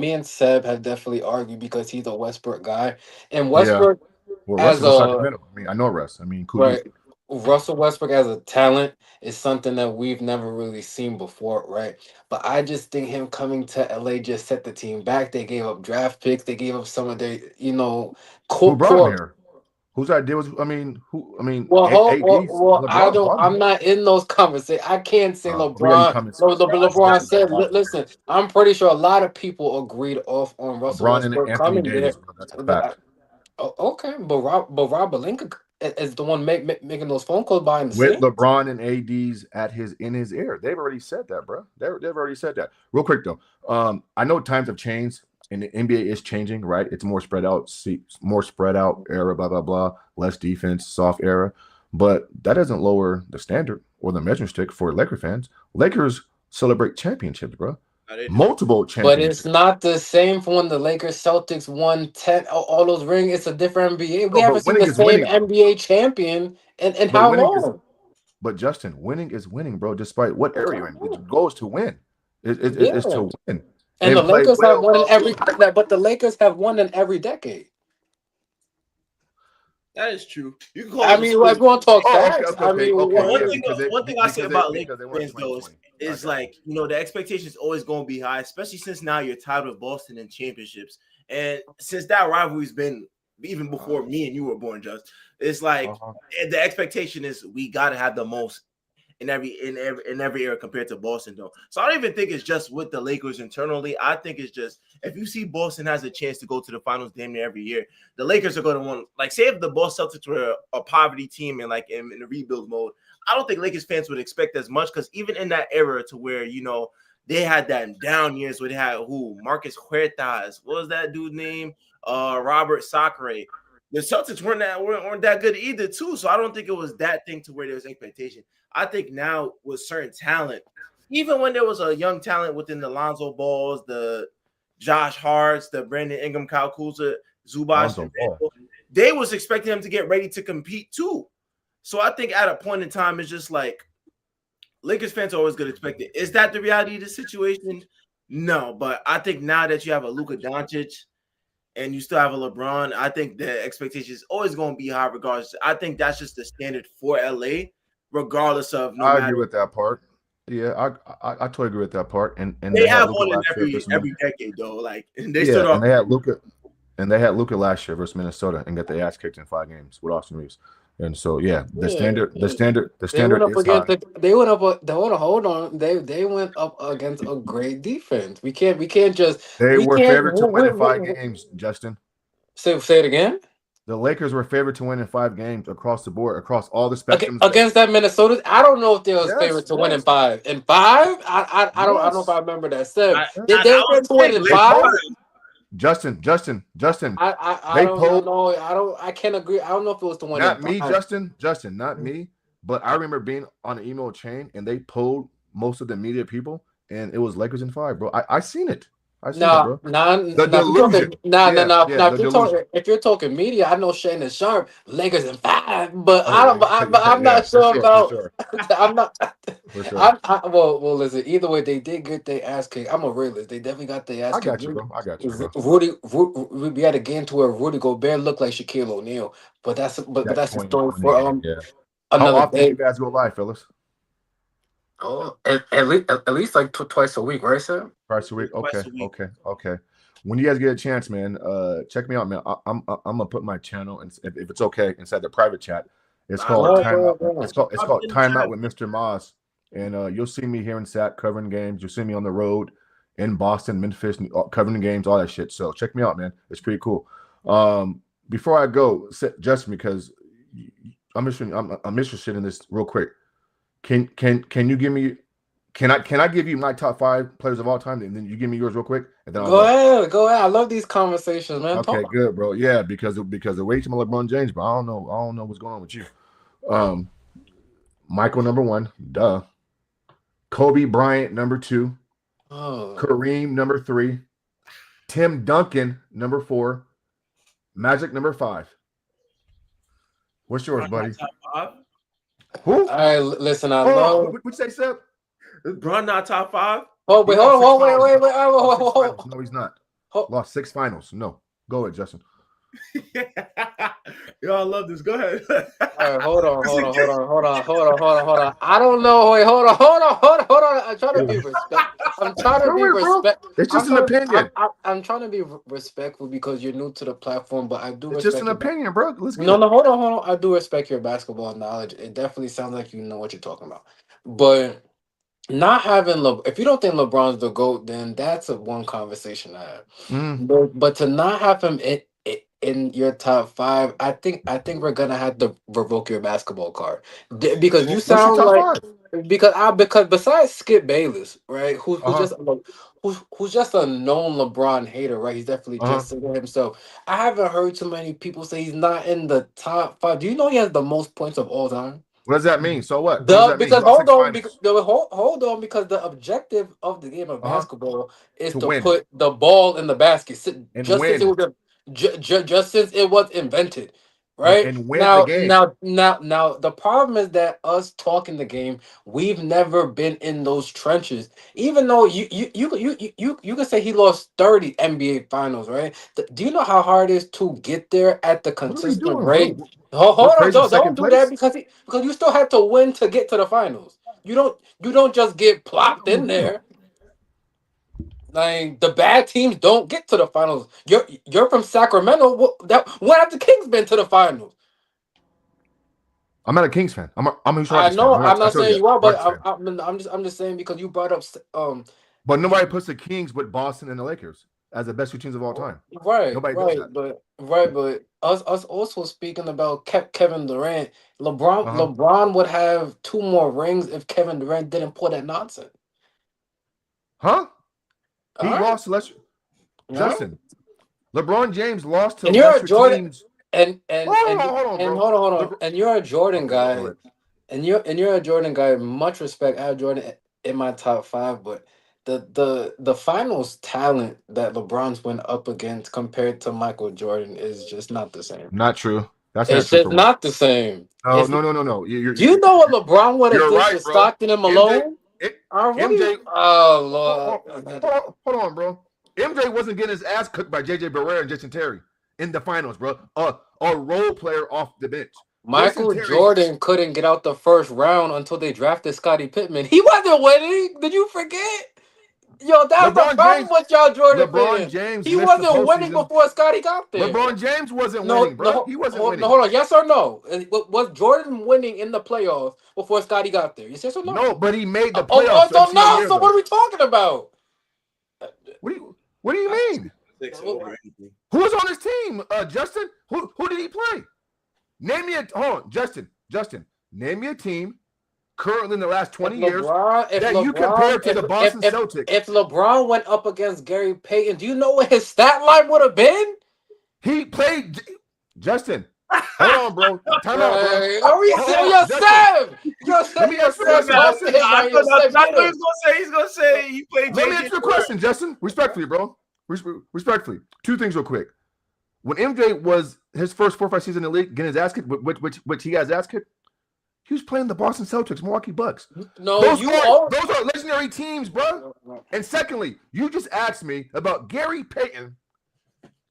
A: me and Seb have definitely argued because he's a Westbrook guy. And
C: yeah.
A: Westbrook
C: Well, Russ
A: as
C: is in
A: a
C: Sacramento. I mean, I know Russ. I mean, cool dude.
A: right, Russell Westbrook as a talent is something that we've never really seen before, right? But I just think him coming to LA just set the team back. They gave up draft picks, they gave up some of their,
C: Who brought him
A: core.
C: here? Whose idea was? I mean, who? I mean,
A: Well,
C: AD's
A: I
C: LeBron
A: don't.
C: brought him
A: I'm
C: here.
A: not in those conversations. I can't say
C: Oh yeah, you
A: LeBron.
C: coming?
A: No,
C: You
A: LeBron
C: mentioned
A: said,
C: LeBron.
A: Listen, I'm pretty sure a lot of people agreed off on Russell
C: LeBron and
A: Westbrook
C: Anthony
A: coming there.
C: Davis, bro. That's a
A: But
C: fact.
A: okay, but Rob Pelinka is the one making those phone calls behind the
C: With
A: scenes.
C: LeBron and AD's at his in his ear. They've already said that, bro. They've already said that. Real quick though, I know times have changed and the NBA is changing, right? It's more spread out, more spread out era, blah blah blah, less defense, soft era. But that doesn't lower the standard or the measuring stick for Laker fans. Lakers celebrate championships, bro.
B: No, they do.
C: Multiple
A: But it's
C: championships.
A: not the same for when the Lakers Celtics won 10 all those rings. It's a different NBA. We
C: No,
A: haven't
C: but
A: seen
C: winning
A: the
C: is
A: same
C: winning though.
A: NBA champion in
C: But
A: how
C: winning is
A: long?
C: But Justin, winning is winning, bro. Despite what area
A: Okay.
C: you're in, the goal is to win. It's
A: Yeah.
C: to win
A: And the
C: and play
A: Lakers have
C: well.
A: won in every but the Lakers have won in every decade.
B: That is true. You can call
A: I
B: it a
A: mean, like,
B: sport.
A: we want to talk
C: Oh, okay,
A: facts.
C: okay,
A: I
C: okay,
A: mean,
C: okay.
B: But
C: Yeah,
B: one thing I say about Lakers
C: because they won in
B: fans though
C: 2020. I
B: is
C: got you.
B: like the expectation is always going to be high, especially since now you're tied with Boston in championships, and since that rivalry's been even before me and you were born, just it's like
C: Uh-huh.
B: the expectation is we got to have the most in every era compared to Boston though. So I don't even think it's just with the Lakers internally. I think it's just if you see Boston has a chance to go to the finals damn near every year, the Lakers are going to want like say if the Boston Celtics were a poverty team and like in a rebuild mode, I don't think Lakers fans would expect as much because even in that era to where they had that down years where they had who Marcus Huertas, what was that dude's name? Robert Sacre. The Celtics weren't that good either too, so I don't think it was that thing to where there was expectation. I think now with certain talent, even when there was a young talent within the Lonzo Balls, the Josh Harts, the Brandon Ingram, Kyle Kuzma, Zubac, and
C: Lonzo Ball.
B: Randle, they was expecting them to get ready to compete too. So I think at a point in time, it's just like Lakers fans are always going to expect it. Is that the reality of the situation? No, but I think now that you have a Luka Doncic and you still have a LeBron, I think the expectation is always going to be high regardless. I think that's just the standard for LA, regardless of no
C: I agree
B: matter.
C: with that part. Yeah, I totally agree with that part. And
B: They
C: they had
B: have
C: Luca
B: one in
C: last year versus
B: every decade though. Like and they
C: yeah,
B: stood off.
C: and they had Luca last year versus Minnesota and got their ass kicked in 5 games with Austin Reeves. And so yeah,
A: yeah.
C: the
A: They went
C: standard
A: up
C: is
A: against
C: high.
A: they went up they want to hold on. They went up against a great defense. We can't just
C: They
A: we
C: were
A: can't
C: favored to win in five games, Justin.
A: say it again.
C: The Lakers were favored to win in 5 games across the board, across all the
A: Okay,
C: spectrums.
A: against that Minnesota, I don't know if they was
C: Yes,
A: favorite to win in
C: yes,
A: five. In five, I don't know if I
C: yes.
A: remember that. Seven.
B: I,
A: They
B: I
A: were
B: was
A: favorite to win
B: saying
A: in
C: They
B: Lakers
A: five.
C: polled
B: five.
C: it. Justin.
A: I
C: They
A: don't
C: polled
A: know. I can't agree. I don't know if it was to win in
C: not me,
A: five.
C: Justin, not me, but I remember being on an email chain and they polled most of the media people, and it was Lakers in 5, bro. I seen it. I seen it,
A: Nah,
C: bro.
A: nah,
C: The
A: nah. If you're talking,
C: delusion. Yeah, yeah,
A: If
C: the
A: you're
C: delusion.
A: talking, media, I know Shannon Sharp, Lakers in 5, but
C: Oh
A: I
C: yeah,
A: don't.
C: yeah,
A: But I'm
C: yeah,
A: not
C: for
A: sure
C: sure, for
A: about.
C: sure,
A: I'm not.
C: for sure.
A: Well, listen. Either way, they did get their ass kicked. I'm a realist. They definitely got their ass
C: I
A: kicked.
C: got you, bro. I got you, bro.
A: We had a game to where Rudy Gobert looked like Shaquille O'Neal, but
C: That
A: that's a story
C: 2020
A: for
C: game, yeah. How
A: another
C: often do
A: day.
C: you guys go live, fellas?
A: Oh, at least like twice a week, right, sir?
C: Twice a week.
B: Twice
C: Okay,
B: a week.
C: okay, okay. When you guys get a chance, man, check me out, man. I'm gonna put my channel, and if it's okay, inside the private chat. It's
B: Nah,
C: called
B: go
A: Go
B: ahead.
C: Timeout.
A: ahead, go
C: It's
A: ahead.
C: called
B: Drop it in the
C: Timeout
B: chat.
C: with Mr. Moss, and you'll see me here in SAC covering games. You'll see me on the road in Boston, Memphis, covering games, all that shit. So check me out, man. It's pretty cool. Before I go, Justin, because I'm interested in this real quick. Can you give me can I give you my top 5 players of all time, and then you give me yours real quick, and then I'll
A: Go
C: go.
A: ahead, go ahead. I love these conversations, man.
C: Okay,
A: Talk.
C: good, bro. Yeah, because of way too much LeBron James, but I don't know what's going on with you. Um, Michael number 1, duh. Kobe Bryant number 2,
A: Oh,
C: Kareem number 3, Tim Duncan number 4, Magic number 5. What's yours,
B: Bron not
C: buddy?
B: top five.
C: Who?
A: all right. Listen, I
C: Oh,
A: love.
C: what you say, Seb?
B: Bron not top 5.
A: Oh
C: He
A: wait,
C: lost
A: hold on,
C: 6
A: hold wait,
C: finals,
A: wait,
C: bro.
A: wait.
C: Lost
A: Hold,
C: 6
A: hold, hold,
C: finals. No, he's not.
A: hold.
C: Lost 6 finals. No. Go ahead, Justin.
B: Yo, I love this. Go ahead.
A: All right, hold on. I don't know. Wait, hold on. I'm trying to be respect. I'm trying to
C: Go
A: be
C: ahead, bro.
A: respect.
C: It's
A: I'm
C: just an
A: trying.
C: opinion.
A: I'm trying to be respectful because you're new to the platform, but I do
C: It's just an
A: respect your.
C: opinion, bro. Let's get
A: No,
C: it.
A: no, hold on. I do respect your basketball knowledge. It definitely sounds like you know what you're talking about. But not having if you don't think LeBron's the GOAT, then that's a one conversation I have.
C: Mm.
A: But to not have him in your top 5, I think we're gonna have to revoke your basketball card. Because you
C: What's your
A: sound
C: top
A: like
C: 5?
A: because besides Skip Bayless, right,
C: Uh huh.
A: who's just a known LeBron hater, right? He's definitely
C: Uh huh.
A: just saying himself. I haven't heard too many people say he's not in the top 5. Do you know he has the most points of all time?
C: What does that mean? So what? What does
A: The
C: that mean? He
A: because
C: lost
A: hold
C: 6
A: on because
C: finals.
A: hold on because the objective of the game of
C: Uh huh.
A: basketball is
C: To
A: to
C: win
A: put the ball in the basket
C: and
A: just since it
C: win
A: was just since it was invented, right?
C: and win the game.
A: Now the problem is that us talking the game, we've never been in those trenches. Even though you can say he lost 30 NBA finals, right? Do you know how hard it is to get there at the
C: What are we
A: consistent
C: doing,
A: rate?
C: bro? We're
A: Hold on,
C: praising
A: don't
C: second
A: do that
C: place.
A: because you still have to win to get to the finals. You don't just get
C: What
A: plopped
C: are we
A: in
C: doing?
A: there. Like the bad teams don't get to the finals. You're from Sacramento. When have the Kings been to the finals?
C: I'm not a Kings fan. I'm a Houston
A: I
C: Rockets fan.
A: know.
C: Remember,
A: I'm
C: I
A: not
C: told you
A: saying
C: that.
A: you are, but
C: Rockets fan.
A: I'm just saying because you brought up
C: But nobody puts the Kings with Boston and the Lakers as the best 2 teams of all time. Nobody does that.
A: but us also speaking about Kevin Durant.
C: Uh huh.
A: LeBron would have 2 more rings if Kevin Durant didn't pull that nonsense.
C: Huh?
A: All
C: He
A: right,
C: lost to lesser.
A: all right.
C: Justin. LeBron James lost to
A: And you're a
C: lesser
A: Jordan,
C: teams.
A: and and and
C: Hold on,
A: and
C: bro.
A: hold on, and you're a Jordan
C: Okay, go
A: guy,
C: ahead.
A: and you're a Jordan guy. Much respect. I have Jordan in my top 5, but the finals talent that LeBron's went up against compared to Michael Jordan is just not the same.
C: Not true. That's not
A: It's
C: true
A: just
C: for what?
A: not the same.
C: No,
A: It's
C: no, no, no, no.
A: Do you know what LeBron would have
C: You're
A: did
C: right,
A: to
C: bro.
A: Stockton and
C: MJ,
A: Malone? What do
C: MJ,
A: you? Oh
C: hold,
A: Lord.
C: hold on, bro. MJ wasn't getting his ass cooked by JJ Barrera and Jason Terry in the finals, bro. A role player off the bench. Jason
A: Michael
C: Terry,
A: Jordan couldn't get out the first round until they drafted Scottie Pittman. He wasn't winning. Did you forget? Yo, that's the
C: LeBron
A: problem
C: James,
A: with y'all Jordan
C: LeBron
A: fans.
C: James
A: He
C: missed the
A: wasn't winning
C: postseason.
A: before Scottie got there.
C: LeBron James wasn't
A: No,
C: winning, bro.
A: no,
C: He wasn't winning.
A: hold on. Yes or no? Was Jordan winning in the playoffs before Scottie got there? Yes or no?
C: No, but he made the
A: Oh,
C: playoffs
A: so
C: 17
A: no.
C: years
A: So what
C: ago.
A: are we talking about?
C: What do you
B: I
C: mean?
B: six over anything.
C: Who was on his team? Justin? Who did he play? Name me a hold on, Justin. Justin, name me a team currently in the last 20 years that you compare to the Boston Celtics.
A: If LeBron went up against Gary Payton, do you know what his stat line would have been?
C: He played Justin. Hold on, bro. Time out, bro.
A: Are we serious, Sam?
C: Let me ask you a question, Justin.
B: I thought he was gonna say. He's gonna say he played.
C: Let me answer your question, Justin. Respectfully, bro. Respectfully. Two things real quick. When MJ was his first 4 or 5 seasons in the league, getting his ass kicked, which he got his ass kicked, he was playing the Boston Celtics, Milwaukee Bucks.
A: No,
C: those are legendary teams, bro. And secondly, you just asked me about Gary Payton,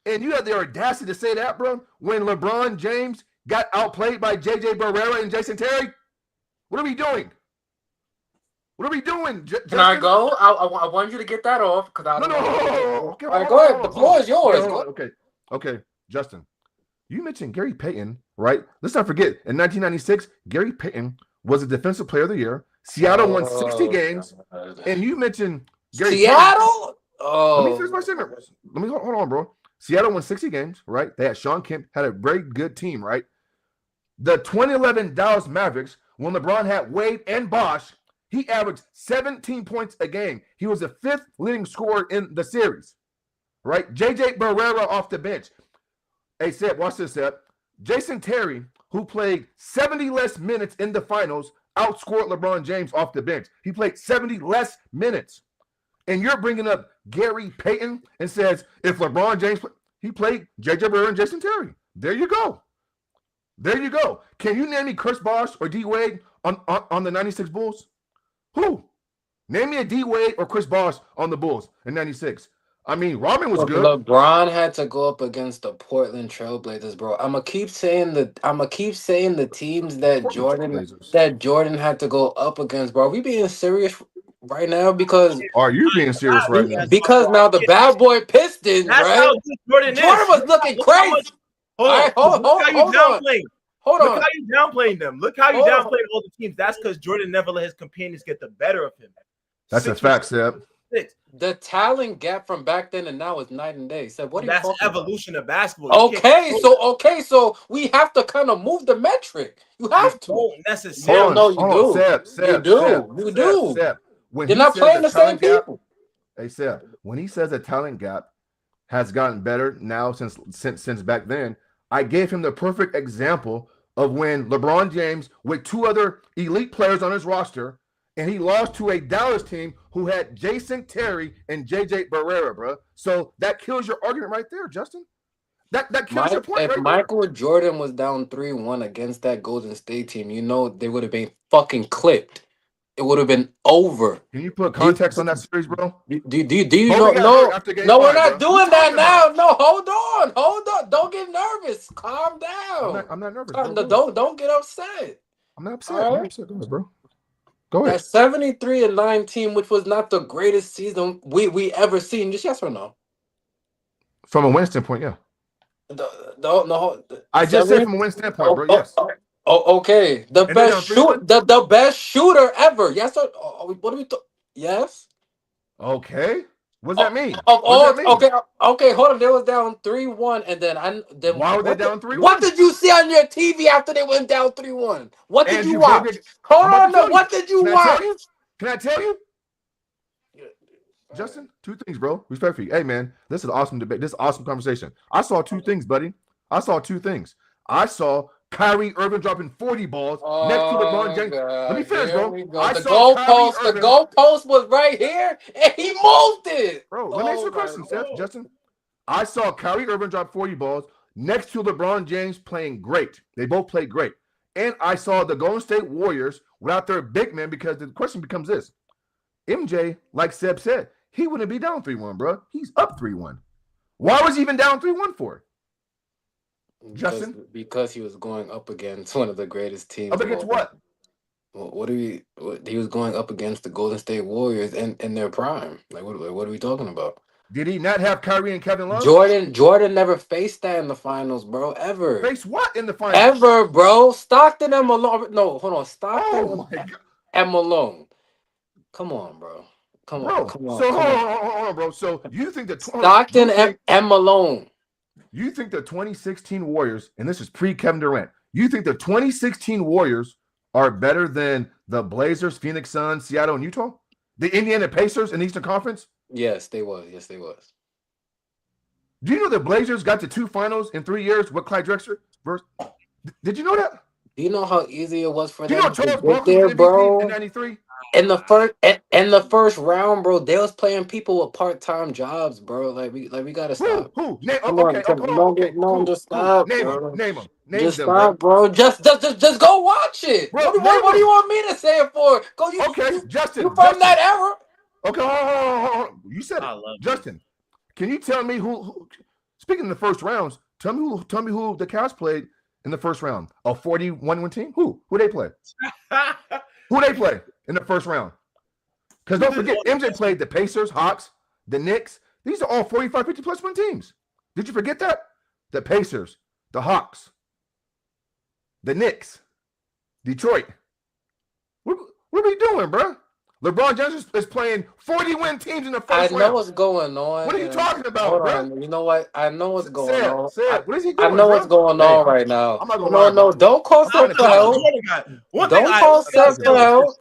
C: and you had the audacity to say that, bro, when LeBron James got outplayed by J.J. Barrera and Jason Terry. What are we doing? What are we doing?
A: Can I go? I want you to get that off because I don't
C: know. Okay,
A: all right, go ahead. The floor is yours.
C: Okay, Justin. You mentioned Gary Payton, right? Let's not forget, in 1996, Gary Payton was a Defensive Player of the Year. Seattle won 60 games. And you mentioned Gary
A: Seattle?
C: Payton. Let me finish my statement. Hold on, bro. Seattle won 60 games, right? They had Sean Kemp, had a very good team, right? The 2011 Dallas Mavericks, when LeBron had Wade and Bosh, he averaged 17 points a game. He was the 5th leading scorer in the series, right? J.J. Barrera off the bench. Hey, Seb, watch this, Seb. Jason Terry, who played 70 less minutes in the finals, outscored LeBron James off the bench. He played 70 less minutes. And you're bringing up Gary Payton and says, if LeBron James, he played J.J. Barrera and Jason Terry. There you go. There you go. Can you name me Chris Bosh or D. Wade on the 96 Bulls? Who? Name me a D. Wade or Chris Bosh on the Bulls in 96. I mean, Robin was good.
A: LeBron had to go up against the Portland Trailblazers, bro. I'm gonna keep saying the teams that Jordan had to go up against, bro. Are we being serious right now? Because
C: are you being serious right now?
A: Because now the bad boy Pistons, right? Jordan was looking crazy.
B: Hold on. Look how you downplaying them. Look how you downplaying all the teams. That's because Jordan never let his companions get the better of him.
C: That's a fact, Seb.
A: The talent gap from back then and now is night and day. So what are you talking
B: about? That's evolution of basketball.
A: Okay, so we have to kind of move the metric. You have to.
B: Don't necessarily.
A: No, you do. You do.
C: Seb.
A: You're not playing the same people.
C: Hey, Seb, when he says the talent gap has gotten better now since back then, I gave him the perfect example of when LeBron James, with 2 other elite players on his roster, and he lost to a Dallas team who had Jason Terry and J.J. Barrera, bro. So that kills your argument right there, Justin. That kills your point.
A: If Michael Jordan was down 3-1 against that Golden State team, you know they would have been fucking clipped. It would have been over.
C: Can you put context on that series, bro?
A: Do you know? No, we're not doing that now. No, hold on. Don't get nervous. Calm down.
C: I'm not nervous.
A: Don't get upset.
C: I'm not upset. I'm not upset. Go ahead, bro. Go ahead.
A: That 73-9 which was not the greatest season we ever seen. Just yes or no?
C: From a win standpoint, yeah.
A: No.
C: I just said from a win standpoint, bro. Yes.
A: Okay. The best shooter ever. Yes or what do we Yes.
C: Okay. What does that mean?
A: Okay. Hold on. They was down 3-1, and then
C: why were they down 3-1?
A: What did you see on your TV after they went down 3-1? What did you watch? Hold on. What did you watch?
C: Can I tell you? Justin, 2 things, bro. Respectfully. Hey, man, this is an awesome debate. This is an awesome conversation. I saw 2 things, buddy. I saw Kyrie Irving dropping 40 balls next to LeBron James. Let me finish, bro.
A: The goalpost was right here, and he moved it.
C: Bro, let me ask you a question, Seth. Justin. I saw Kyrie Irving drop 40 balls next to LeBron James playing great. They both played great. And I saw the Golden State Warriors without their big man, because the question becomes this. MJ, like Seb said, he wouldn't be down 3-1, bro. He's up 3-1. Why was he even down 3-1 for? Justin?
A: Because he was going up against one of the greatest teams.
C: Up against what?
A: He was going up against the Golden State Warriors in their prime. Like what are we talking about?
C: Did he not have Kyrie and Kevin Love?
A: Jordan never faced that in the finals, bro. Ever.
C: Faced what in the finals?
A: Ever, bro. Stockton and Malone. No, hold on. Stockton and Malone. Come on, bro. Come on.
C: So hold on, bro. So you think that
A: Stockton and Malone.
C: You think the 2016 Warriors, and this is pre-Kevin Durant, you think the 2016 Warriors are better than the Blazers, Phoenix Suns, Seattle, and Utah? The Indiana Pacers in the Eastern Conference?
A: Yes, they was.
C: Do you know the Blazers got to 2 finals in 3 years with Clyde Drexler? Did you know that?
A: Do you know how easy it was for
C: Do you know
A: them to
C: Charles
A: get
C: Barkley was
A: there,
C: MVP in
A: bro?
C: '93?
A: In the first round, bro, they was playing people with part-time jobs, bro. Like we gotta stop.
C: Who? Name.
A: Come
C: Okay.
A: on,
C: Okay. Hold on. Okay.
A: no,
C: Who?
A: just
C: Who?
A: stop,
C: Name them.
A: bro.
C: Name them. Name
A: Just
C: them, bro.
A: stop, bro. Just go watch it.
C: Bro,
A: What
C: name
A: do you
C: them.
A: want me to say it for? Go,
C: Okay.
A: you
C: Justin.
A: from that
C: Justin.
A: era?
C: Okay. Hold on. You said it.
B: I love it.
C: Justin. Can you tell me who speaking of the first rounds, tell me who the Cavs played in the first round? A 41-win team? Who they play? Who they play in the first round? Because don't forget, MJ played the Pacers, Hawks, the Knicks. These are all 45, 50 plus win teams. Did you forget that? The Pacers, the Hawks, the Knicks, Detroit. What are we doing, bro? LeBron James is playing 40-win teams in the
A: I
C: first
A: know
C: round.
A: what's going on.
C: What are you
A: and-
C: talking about,
A: Hold
C: bro?
A: on. You know what? I know what's going on.
C: What is he
A: I
C: doing,
A: know
C: bro?
A: what's going
C: Hey,
A: on right now.
C: I'm not gonna
A: No,
C: lie, bro.
A: don't call
C: I'm trying
A: Seth
C: to
A: for
C: pick
A: help. Don't call Seth for help.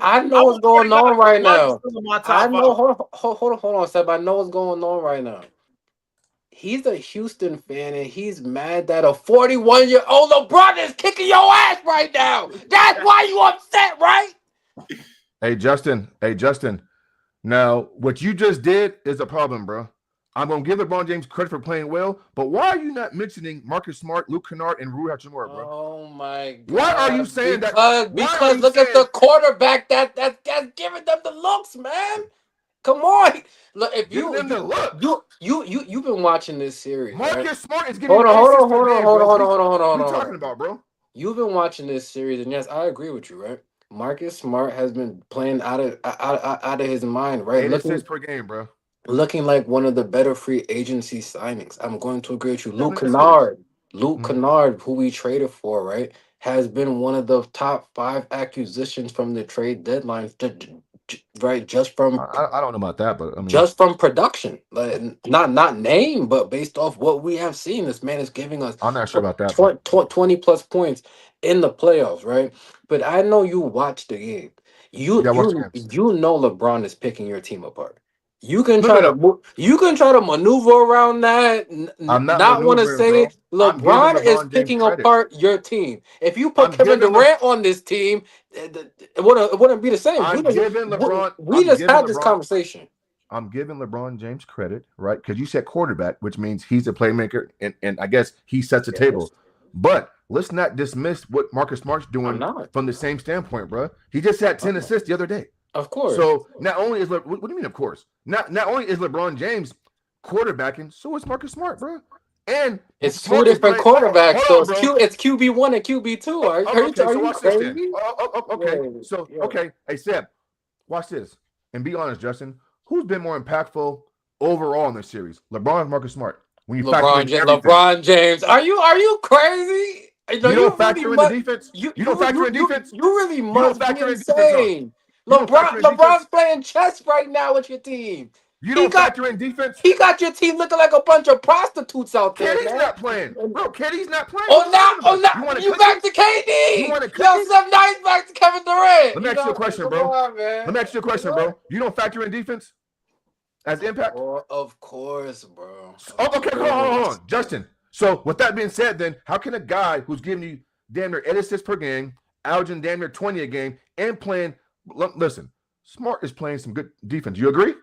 A: I know what's going on right now. I know. Hold on, Seth. I know what's going on right now. He's a Houston fan and he's mad that a 41-year-old LeBron is kicking your ass right now. That's why you upset, right?
C: Hey, Justin. Now, what you just did is a problem, bro. I'm going to give LeBron James credit for playing well, but why are you not mentioning Marcus Smart, Luke Kennard, and Rui Hachimura, bro?
A: Oh my God!
C: Why are you saying that?
A: Because look at the quarterback that's giving them the looks, man. Come on, look if
C: Giving them the look.
A: you've been watching this series, right?
C: Marcus Smart is getting assists per game, bro. What are you talking about, bro?
A: You've been watching this series, and yes, I agree with you, right? Marcus Smart has been playing out of his mind, right?
C: 8 assists per game, bro.
A: Looking like one of the better free agency signings. I'm going to agree with you. Luke
C: 7 assists.
A: Kennard, who we traded for, right, has been one of the top 5 acquisitions from the trade deadline, right?
C: I don't know about that, but I mean,
A: Just from production, like not name, but based off what we have seen, this man is giving us
C: I'm not sure about that. But
A: 20 plus points in the playoffs, right? But I know you watch the game. You
C: yeah, what's the
A: you
C: games?
A: you know LeBron is picking your team apart. You can
C: No,
A: try
C: no, no.
A: you can try to maneuver around that.
C: I'm not
A: Not want to
C: maneuvering,
A: say
C: bro. I'm giving
A: LeBron is
C: LeBron James
A: picking
C: credit.
A: apart your team. If you put
C: I'm
A: Kevin
C: giving
A: Durant on this team, it wouldn't be the same.
C: I'm giving LeBron.
A: We
C: I'm
A: just
C: giving
A: had this
C: LeBron.
A: conversation.
C: I'm giving LeBron James credit, right? Because you said quarterback, which means he's a playmaker, and I guess he sets the table. But let's not dismiss what Marcus Smart's
A: I'm
C: doing
A: not.
C: from the same standpoint, bro. He just had 10 assists the other day.
A: Of course.
C: So not only is what do you mean? Of course, not only is LeBron James quarterbacking, so is Marcus Smart, bro. And
A: It's two
C: Smart is
A: different
C: playing.
A: quarterbacks,
C: Hold
A: so
C: on, bro.
A: it's QB1 and QB2.
C: Okay,
A: Are
C: so
A: you
C: watch this then.
A: crazy?
C: Okay,
A: Yeah,
C: so
A: yeah.
C: okay, hey Seb, watch this and be honest, Justin. Who's been more impactful overall in this series, LeBron or Marcus Smart? When you factor in everything,
A: LeBron James. Are you crazy? No,
C: you don't factor in the defense.
A: You
C: You don't factor in defense.
A: you really
C: You don't
A: must be
C: factor in defense, huh?
A: insane.
C: You don't factor in
A: LeBron's
C: defense.
A: playing chess right now with your team.
C: You
A: He
C: don't
A: got
C: factor in defense.
A: he got your team looking like a bunch of prostitutes out there,
C: KD's
A: man.
C: not playing, bro. KD's not playing. What
A: Oh,
C: you talking
A: now
C: about? You want to
A: you
C: cook
A: back
C: it?
A: to KD.
C: You want to cook
A: Yo,
C: it?
A: some nice back to Kevin Durant.
C: Let me ask you a question,
A: come
C: bro.
A: on, man.
C: Let me ask you a question, bro. You don't factor in defense as impact?
A: Of course, bro.
C: Oh, okay, hold on, Justin. So with that being said, then how can a guy who's giving you damn near 8 assists per game, averaging damn near 20 a game, and playing? Listen, Smart is playing some good defense. You agree?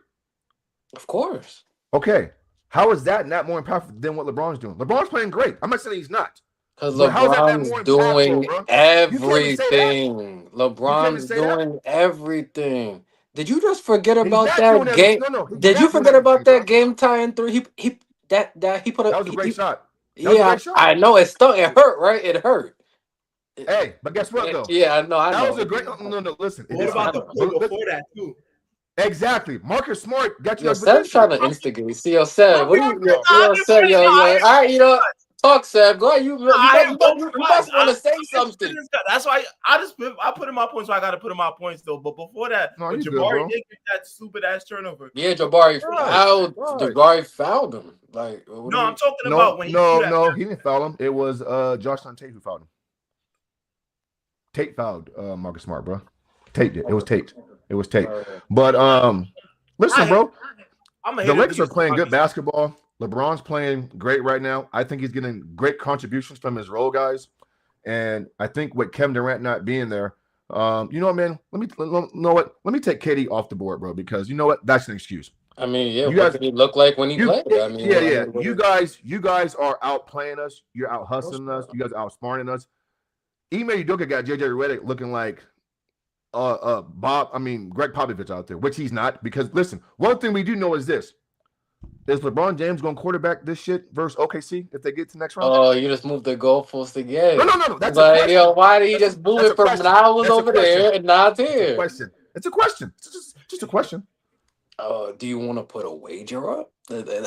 A: Of course.
C: Okay. How is that not more impactful than what LeBron's doing? LeBron's playing great. I'm not saying he's not.
A: Because
C: But how's that
A: LeBron's
C: more impactful,
A: doing
C: bro?
A: everything.
C: You can't even
A: LeBron's
C: say that.
A: doing everything. Did you just forget
C: He's
A: about
C: not doing
A: that
C: everything.
A: game?
C: No, he's
A: Did you
C: not doing
A: forget about
C: everything, bro.
A: that game tying three? He that he put a
C: That was a great shot. That
A: Yeah,
C: was a great shot.
A: I know it stung. It hurt, right? It hurt.
C: Hey, but guess what though?
A: Yeah, I know.
C: That was a great. No. Listen.
B: What about the play before that too?
C: Exactly. Marcus Smart got you
A: Yo,
C: in
A: Seb's trying
C: position.
A: to instigate. See, yo, Seb, what do you,
B: I'm just
A: Seb, yo,
B: no, I
A: all right, talk, Seb. Go ahead. You must want to say something.
B: That's why I put in my points. So I got to put in my points though. But before that,
C: No,
B: when
C: you good,
B: Jabari
C: bro.
B: did get that stupid ass turnover.
A: Yeah, Jabari
C: Right.
A: Jabari fouled him. Like,
B: No, I'm talking about when he threw that.
C: No, he didn't foul him. It was Josh Tate who fouled him. Tate fouled Marcus Smart, bro. Tate did. It was Tate. It was Tate. But listen, bro. The Lakers are playing good basketball. LeBron's playing great right now. I think he's getting great contributions from his role guys. And I think with Kevin Durant not being there, you know what, man? Let me take KD off the board, bro, because you know what? That's an excuse.
A: I mean, yeah,
C: You
A: what
C: guys,
A: did he look like when he played? I mean,
C: yeah. You guys are outplaying us. You're out hustling us. You guys are outsmarting us. Ime Udoka got JJ Redick looking like Greg Popovich out there, which he's not. Because listen, one thing we do know is this: is LeBron James going to quarterback this shit versus OKC if they get to the next round?
A: Oh, you just moved the goalpost again.
C: No. That's a
A: Like,
C: question.
A: yo, why did he just move
C: That's
A: it
C: a
A: from
C: question.
A: now was
C: That's a
A: over
C: question.
A: there and now it's
C: It's a
A: here?
C: question. It's a question. It's just a question.
A: Do you want to put a wager up?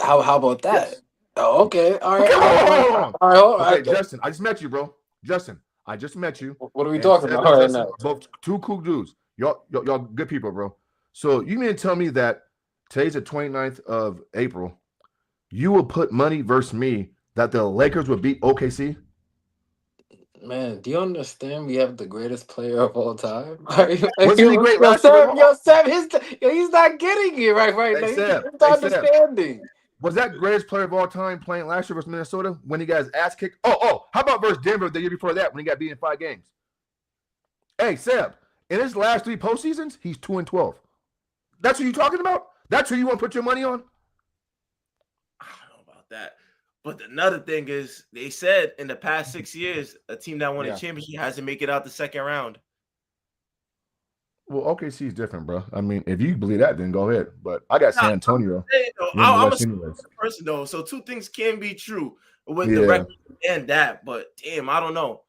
A: How about that?
C: Yes.
A: Oh, okay. All
C: Okay,
A: right. All right.
C: hold on.
A: All right. All
C: Okay,
A: right.
C: Justin, I just met you, bro. Justin, I just met you.
A: What are we
C: And
A: talking
C: Seb
A: about
C: and
A: right
C: Justin
A: now?
C: are both two cool dudes. Y'all good people, bro. So you mean to tell me that today's the 29th of April, you will put money versus me that the Lakers would beat OKC?
A: Man, do you understand we have the greatest player of all time?
C: Wasn't he great
A: Yo,
C: last year?
A: Sam, he's not getting it right
C: Hey,
A: now. He's
C: Seb.
A: not
C: Hey, Seb.
A: understanding.
C: Was that greatest player of all time playing last year versus Minnesota when he got his ass kicked? How about versus Denver the year before that when he got beat in 5 games? Hey, Seb, in his last 3 postseasons, he's 2-12. That's who you talking about? That's who you want to put your money on?
B: I don't know about that. But another thing is, they said in the past 6 years, a team that won a championship hasn't make it out the second round.
C: Well, OKC is different, bro. I mean, if you believe that, then go ahead. But I got San Antonio.
B: I'm a person though, so two things can be true with the record and that. But damn, I don't know.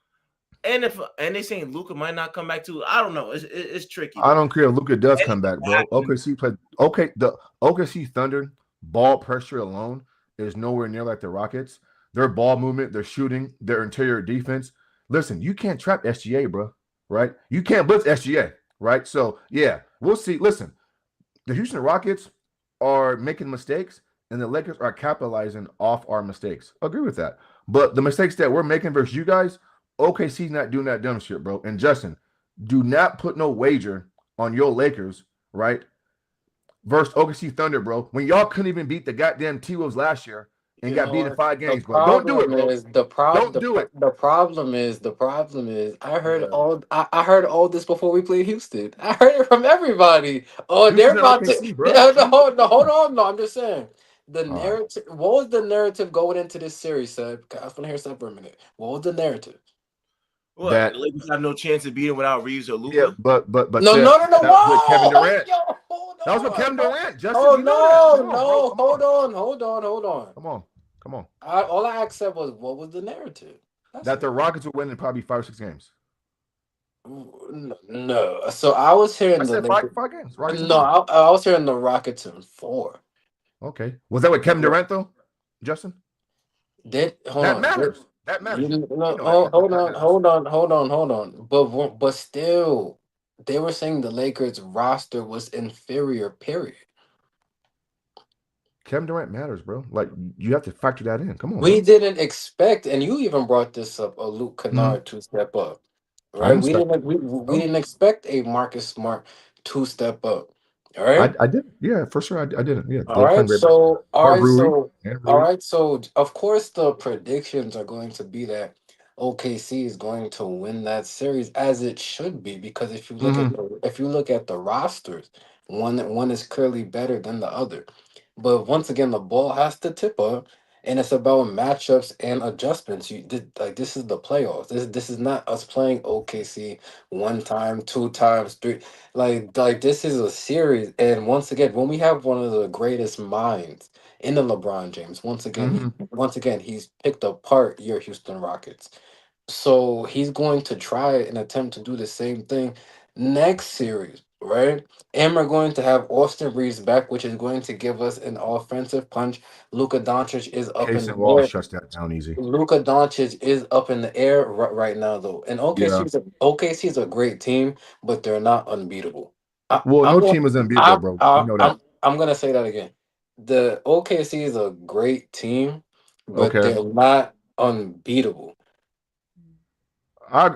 B: And they saying Luka might not come back too. I don't know. It's tricky.
C: I don't care if Luka does come back, bro. The OKC Thunder ball pressure alone is nowhere near like the Rockets. Their ball movement, their shooting, their interior defense. Listen, you can't trap SGA, bro. Right? You can't blitz SGA. Right? So yeah, we'll see. Listen, the Houston Rockets are making mistakes, and the Lakers are capitalizing off our mistakes. Agree with that. But the mistakes that we're making versus you guys, OKC's not doing that dumb shit, bro. And Justin, do not put no wager on your Lakers, right? Versus OKC Thunder, bro. When y'all couldn't even beat the goddamn T-Wolves last year and got beat in 5 games, bro. Don't do it, bro. Don't do it.
A: The problem is I heard all this before we played Houston. I heard it from everybody. Oh, they're
C: Houston and
A: about to
C: OKC, bro.
A: no, hold on. No, I'm just saying. The narrative. What was the narrative going into this series, Seb? I just want to hear Seb for a minute. What was the narrative?
B: What? That the Lakers have no chance of beating without Reeves or Luka?
C: Yeah, but
A: no.
C: That was with Kevin Durant. That was with Kevin Durant. Justin,
A: hold on.
C: Come on.
A: All I asked Seb was, what was the narrative?
C: That the Rockets would win in probably 5 or 6 games.
A: No. So I was hearing
C: five games.
A: I was hearing the Rockets in 4.
C: Okay. Was that with Kevin Durant though, Justin?
A: That matters.
C: That matters.
A: Hold on. But still, they were saying the Lakers roster was inferior. Period.
C: Kevin Durant matters, bro. Like you have to factor that in. Come on.
A: We didn't expect, and you even brought this up, a Luke Kennard to step up. Right? We didn't expect a Marcus Smart to step up. All right.
C: I did. Yeah, for sure. I didn't. Yeah.
A: All right. So of course the predictions are going to be that OKC is going to win that series, as it should be, because if you look at the rosters, one is clearly better than the other. But once again, the ball has to tip up, and it's about matchups and adjustments. This is the playoffs. This is not us playing OKC 1 time, 2 times, 3. Like this is a series, and once again, when we have one of the greatest minds in the LeBron James, once again, he's picked apart your Houston Rockets. So he's going to try and attempt to do the same thing next series, right? And we're going to have Austin Reeves back, which is going to give us an offensive punch. Luka Doncic is up in the air.
C: Shuts that down easy.
A: Luka Doncic is up in the air right now, though. And OKC is a great team, but they're not unbeatable.
C: No team is unbeatable, bro. You know that.
A: I'm gonna say that again. The OKC is a great team, but they're not unbeatable.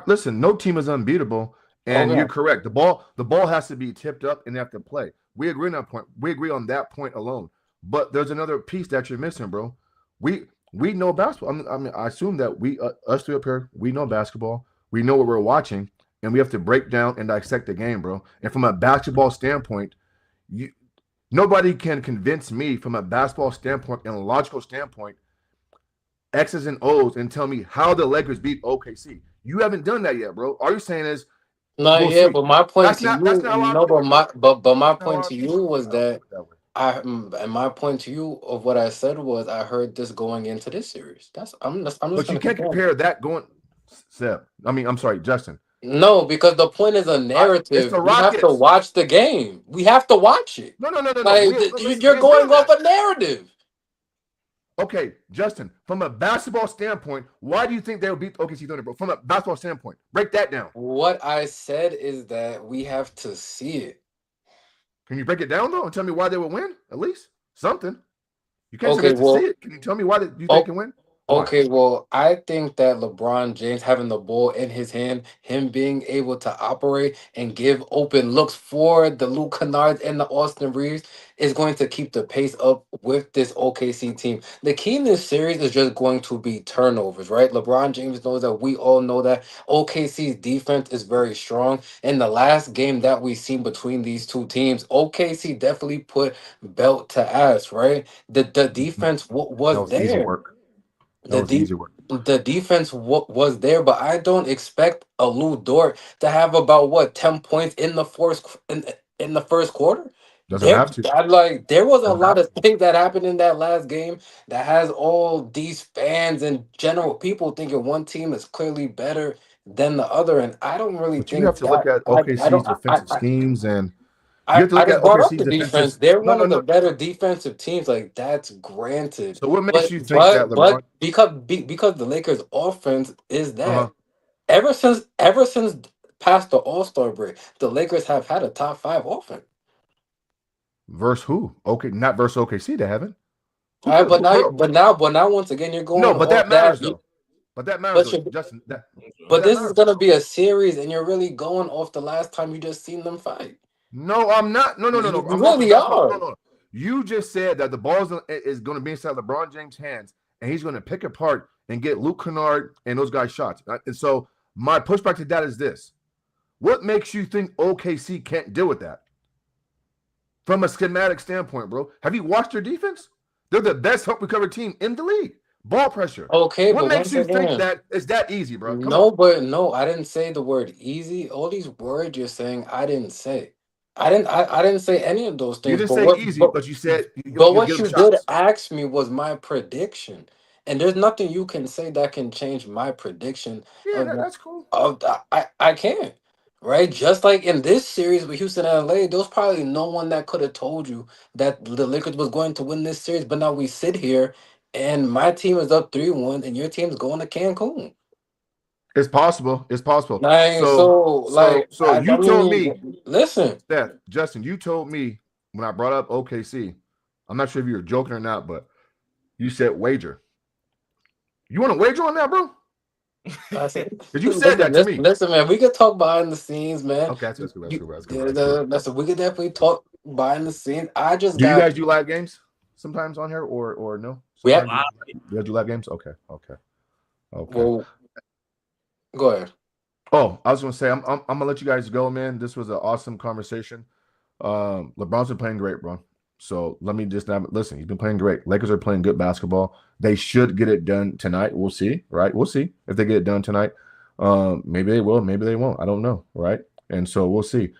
C: Listen, no team is unbeatable, and you're correct. The ball has to be tipped up and they have to play. We agree on that point. We agree on that point alone. But there's another piece that you're missing, bro. we know basketball. I mean, I assume that we us three up here, we know basketball. We know what we're watching, and we have to break down and dissect the game, bro. And from a basketball standpoint, you nobody can convince me from a basketball standpoint and a logical standpoint, X's and O's, and tell me how the Lakers beat OKC. You haven't done that yet, bro. All you're saying is
A: No,
C: we'll
A: yeah,
C: see.
A: but my point to
C: That's
A: you,
C: not how I
A: no,
C: view
A: but
C: it, bro.
A: my
C: That's not
A: point
C: how I
A: to
C: view
A: you
C: it.
A: was
C: I don't view
A: that
C: it that way.
A: and my point to you of what I said was I heard this going into this series. I'm just
C: But you
A: gonna
C: can't
A: confirm.
C: compare that going. Seb, I mean, I'm sorry, Justin.
A: No, because the point is a
C: It's
A: narrative.
C: the
A: We have to
C: Rockets.
A: watch the game. We have to watch it.
C: No, no, no, no, no.
A: Like
C: Listen, we
A: you're
C: ain't
A: going
C: doing
A: off
C: that.
A: a narrative.
C: Okay, Justin, from a basketball standpoint, why do you think they'll beat OKC Thunder, bro? From a basketball standpoint, break that down.
A: What I said is that we have to see it.
C: Can you break it down though and tell me why they would win? At least something. You can't say we
A: Okay,
C: have to see
A: well,
C: it. Can you tell me why you think they
A: oh,
C: can win? Why?
A: okay, well, I think that LeBron James having the ball in his hand, him being able to operate and give open looks for the Luke Kennards and the Austin Reeves is going to keep the pace up with this OKC team. The key in this series is just going to be turnovers, right? LeBron James knows that. We all know that OKC's defense is very strong. In the last game that we seen between these two teams, OKC definitely put belt to ass, right? The defense
C: That
A: was
C: was easy
A: there.
C: work. That
A: The
C: was
A: deep
C: easy work.
A: the defense was there, but I don't expect a Lou Dort to have about what 10 points in the in the first quarter.
C: Doesn't have to.
A: There was a
C: Doesn't
A: lot
C: have
A: of
C: to.
A: things that happened in that last game that has all these fans and general people thinking one team is clearly better than the other, and I don't really
C: But you
A: think
C: have to look
A: that.
C: at
A: I
C: OKC's
A: don't.
C: defensive schemes, and you
A: I,
C: have to
A: I
C: look at
A: just brought up
C: OKC's
A: the
C: defensive.
A: defense. They're
C: No,
A: one
C: no,
A: of the
C: no.
A: better defensive teams. Like that's granted,
C: So what makes
A: but
C: you think that LeBron?
A: because the Lakers' offense is
C: Uh huh.
A: that ever since past the All Star break, the Lakers have had a top five offense.
C: Versus who? Okay, not versus OKC. They haven't. Who
A: All right,
C: could?
A: but
C: Who,
A: now,
C: bro?
A: once again, you're
C: No,
A: going
C: but
A: off
C: that matters
A: that.
C: though. But that matters
A: But
C: though,
A: you
C: Justin. But
A: but
C: that
A: this is
C: matters.
A: gonna be a series, and you're really going off the last time you just seen them fight.
C: No, I'm not. No, no, no,
A: You
C: no. I'm going from
A: really
C: basketball. No,
A: are.
C: no. You just said that the ball is going to be inside LeBron James' hands, and he's going to pick apart and get Luke Kennard and those guys shots. And so my pushback to that is this: what makes you think OKC can't deal with that from a schematic standpoint, bro? Have you watched their defense? They're the best help recovery team in the league. Ball pressure.
A: Okay,
C: What
A: but
C: makes
A: once
C: you think
A: again.
C: that it's that easy, bro? Come on.
A: No, but no, I didn't say the word easy. All these words you're saying, I didn't say. I didn't say any of those
C: You
A: things.
C: didn't say easy, but you said you'll
A: What
C: get them
A: you did
C: shots.
A: ask me was my prediction. And there's nothing you can say that can change my prediction
C: Yeah,
A: of
C: that's cool.
A: I can't. Right? Just like in this series with Houston and LA, there was probably no one that could have told you that the Lakers was going to win this series. But now we sit here and my team is up 3-1 and your team's going to Cancun.
C: It's possible. It's possible.
A: Like
C: So,
A: so,
C: so
A: I
C: you told me,
A: mean, listen.
C: Seth, Justin, you told me when I brought up OKC. I'm not sure if you were joking or not, but you said wager. You want to wager on that, bro?
A: I said,
C: Because you said that to me.
A: listen, man. We could talk behind the scenes, man.
C: Okay, that's cool. That's
A: You,
C: cool. That's cool. That's cool.
A: listen, we could definitely talk behind the scenes. I just
C: Do you
A: got
C: guys do live games sometimes on here, or no?
A: we have.
C: Sometimes you guys do live games. Okay, okay, okay.
A: Well, go ahead.
C: Oh, I was gonna say I'm gonna let you guys go, man. This was an awesome conversation. LeBron's been playing great, bro. So let me just listen. He's been playing great. Lakers are playing good basketball. They should get it done tonight. We'll see, right? We'll see if they get it done tonight. Maybe they will. Maybe they won't. I don't know, right? And so we'll see.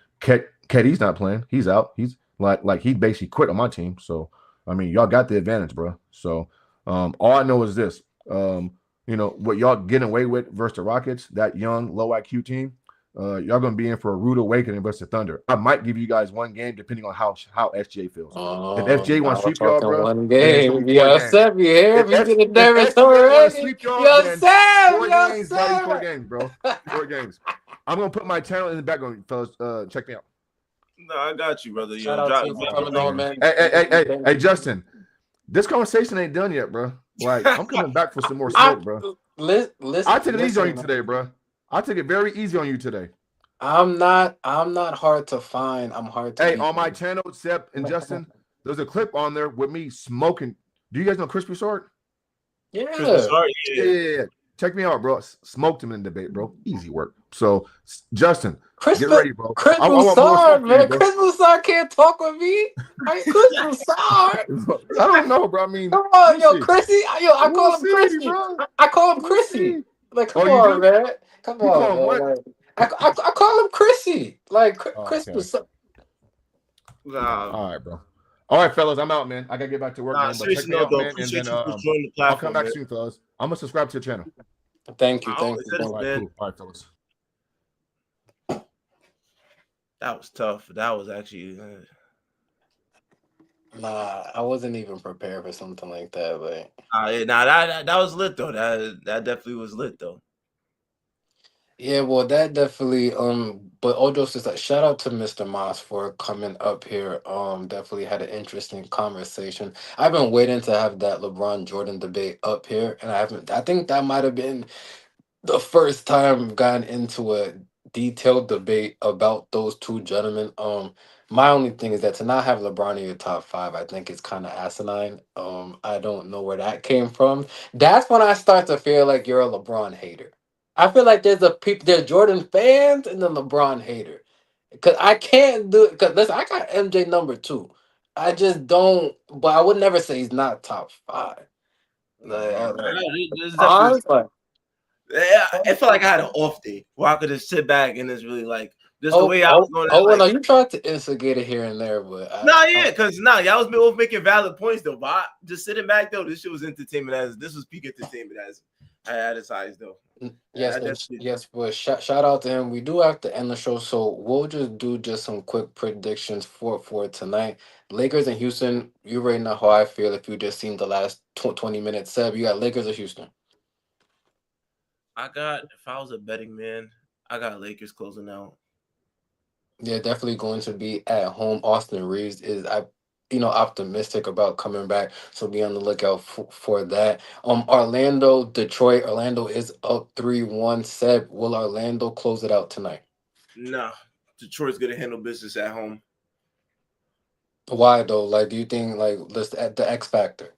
C: He's not playing. He's out. He's like he basically quit on my team. So I mean, y'all got the advantage, bro. So all I know is this. What y'all getting away with versus the Rockets, that young, low IQ team, y'all gonna be in for a rude awakening versus the Thunder. I might give you guys one game depending on how SGA feels. If
A: Oh,
C: SGA want
A: now
C: to
A: we're
C: sweep y'all,
A: talking
C: bro,
A: one
C: then it's gonna
A: game.
C: be four
A: Yo,
C: games.
A: Seb, you here? You getting
C: If
A: nervous
C: SGA want to
A: already?
C: sweep y'all,
A: Yo,
C: then
A: Seb,
C: four
A: yo,
C: games, buddy, four
A: Seb.
C: games, bro, 4 games. I'm gonna put my channel in the background, fellas. Check me out.
B: No, I got you, brother.
A: Shout
B: Yo,
A: out to you for
B: drop
A: coming
B: your
A: on,
B: link.
A: man.
C: Hey, Justin. This conversation ain't done yet, bro. Like I'm coming back for some more smoke, bro. I took it easy on you today, bro. I took it very easy on you today.
A: I'm not hard to find. I'm hard to
C: Hey,
A: be
C: on my
A: found.
C: channel, Sep and Justin, there's a clip on there with me smoking. Do you guys know Crispy Sword?
B: Chris
A: Yeah.
B: Broussard,
C: Yeah,
B: yeah.
C: yeah, yeah. Check me out, bro. Smoked him in the debate, bro. Easy work. So, Justin,
A: Chris,
C: get ready, bro.
A: Chris
C: I want more
A: Broussard,
C: smoke for you,
A: man.
C: bro.
A: Chris Broussard can't talk with me. Chris Broussard.
C: I don't know, bro. I mean,
A: Come on,
C: we'll
A: yo,
C: see.
A: Chrissy. Yo, I
C: We'll
A: call him
C: see,
A: Chrissy.
C: bro.
A: I call him
C: We'll
A: Chrissy.
C: see.
A: Like, come
C: Oh, you
A: on,
C: do?
A: man. Come
C: You
A: on,
C: call him
A: man.
C: what?
A: Like, I call him Chrissy. Like,
C: Oh,
A: Chris
C: okay.
A: Broussard.
B: Nah,
C: All right, bro. All right, fellas, I'm out, man. I gotta get back to work,
B: nah.
C: man. But check
B: Seriously,
C: me
B: no,
C: out,
B: though.
C: man. And
B: Appreciate
C: then
B: you for joining the
C: I'll come
B: platform,
C: back
B: man.
C: soon, fellas. I'm gonna subscribe to your channel.
A: Thank you,
B: I
A: thank
B: always
A: you,
B: said
A: thank
C: All
B: it,
A: you.
C: right,
B: man.
C: cool. All right, fellas.
B: That was tough. That was actually.
A: Nah, I wasn't even prepared for something like that, but
B: Yeah, nah, that was lit though. That definitely was lit though.
A: yeah, well, that definitely. But all jokes aside, shout out to Mr. Moss for coming up here. Definitely had an interesting conversation. I've been waiting to have that LeBron Jordan debate up here, and I haven't. I think that might have been the first time we've gotten into a detailed debate about those two gentlemen. My only thing is that to not have LeBron in your top five, I think it's kind of asinine. I don't know where that came from. That's when I start to feel like you're a LeBron hater. I feel like there's Jordan fans and then LeBron hater. Cause I can't do it. Cause listen, I got MJ number two. I just don't. But I would never say he's not top five. Like,
B: This definitely.
A: honestly,
B: Yeah, I felt like I had an off day where I could just sit back and it's really like just the
A: oh,
B: way I was
A: oh,
B: going.
A: oh, well,
B: Like,
A: no, you tried to instigate it here and there, but
B: nah, yeah, because y'all was both making valid points though. But just sitting back though, this shit was entertainment as this was peak entertainment as at its highest though. Yeah,
A: yes,
B: I definitely.
A: yes, but shout out to him. We do have to end the show, so we'll just do just some quick predictions for tonight. Lakers and Houston. You already know how I feel if you just seen the last 20 minutes. Seb, you got Lakers or Houston?
B: I got if I was a betting man, I got Lakers closing out.
A: Yeah, definitely going to be at home. Austin Reeves is optimistic about coming back, so be on the lookout for that. Orlando, Detroit. Orlando is up 3-1. Seb, will Orlando close it out tonight?
B: Nah, Detroit's gonna handle business at home.
A: Why though? Like, do you think like let's at the X factor?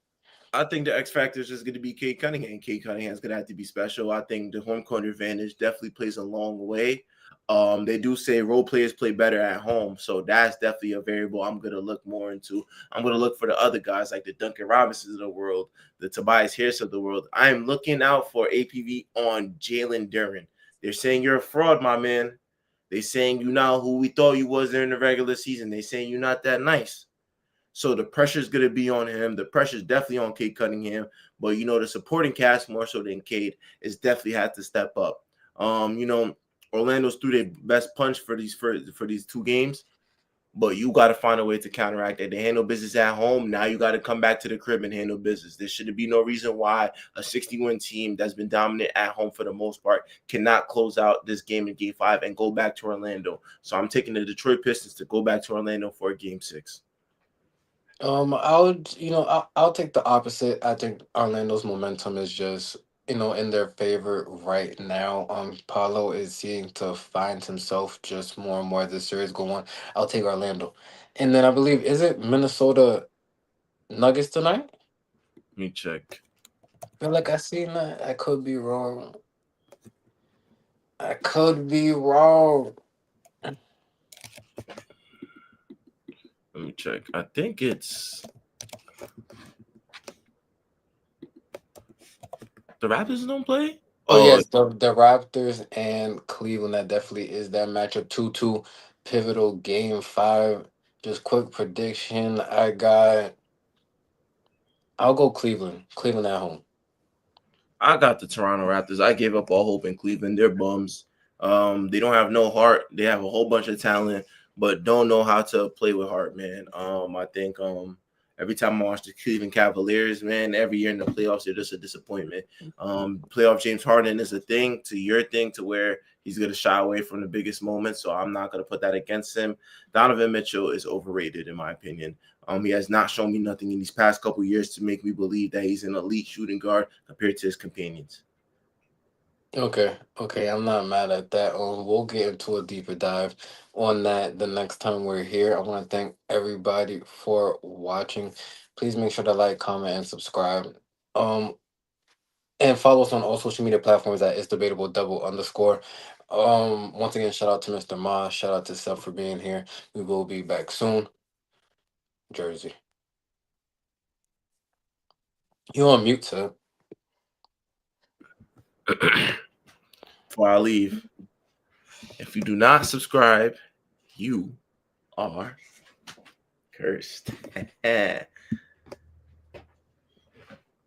B: I think the X factor is just going to be Kate Cunningham. Kate Cunningham's going to have to be special. I think the home court advantage definitely plays a long way. They do say role players play better at home, so that's definitely a variable I'm going to look more into. I'm going to look for the other guys like the Duncan Robinsons of the world, the Tobias Harris of the world. I am looking out for APV on Jalen Duren. They're saying you're a fraud, my man. They're saying you're not who we thought you was during the regular season. They're saying you're not that nice. So the pressure is going to be on him. The pressure is definitely on Cade Cunningham, but the supporting cast more so than Cade is definitely had to step up. Orlando's threw their best punch for these two games, but you got to find a way to counteract it. They handle business at home. Now you got to come back to the crib and handle business. There should be no reason why a 60-win team that's been dominant at home for the most part cannot close out this game in Game 5 and go back to Orlando. So I'm taking the Detroit Pistons to go back to Orlando for Game 6.
A: I would, I'll take the opposite. I think Orlando's momentum is just, in their favor right now. Paulo is seeing to find himself just more and more as the series go on. I'll take Orlando, and then I believe is it Minnesota Nuggets tonight?
B: Let me check.
A: I feel like I seen that. I could be wrong. I could be wrong.
B: Let me check. I think it's the Raptors don't play.
A: Oh
B: Oh,
A: yes, the Raptors and Cleveland. That definitely is that matchup. 2-2 pivotal game 5. Just quick prediction. I'll go Cleveland. Cleveland at home.
B: I got the Toronto Raptors. I gave up all hope in Cleveland. They're bums. They don't have no heart. They have a whole bunch of talent, but don't know how to play with heart, man. I think every time I watch the Cleveland Cavaliers, man, every year in the playoffs, they're just a disappointment. Playoff James Harden is a thing to your thing to where he's gonna shy away from the biggest moments. So I'm not gonna put that against him. Donovan Mitchell is overrated in my opinion. He has not shown me nothing in these past couple years to make me believe that he's an elite shooting guard compared to his companions.
A: Okay, okay, I'm not mad at that. We'll get into a deeper dive on that the next time we're here. I want to thank everybody for watching. Please make sure to like, comment, and subscribe. Um, And follow us on all social media platforms at It's Debatable double underscore. Once again, shout out to Mr. Ma. Shout out to Seth for being here. We will be back soon. Jersey. You on mute, sir.
B: Before I leave, if you do not subscribe, you are cursed.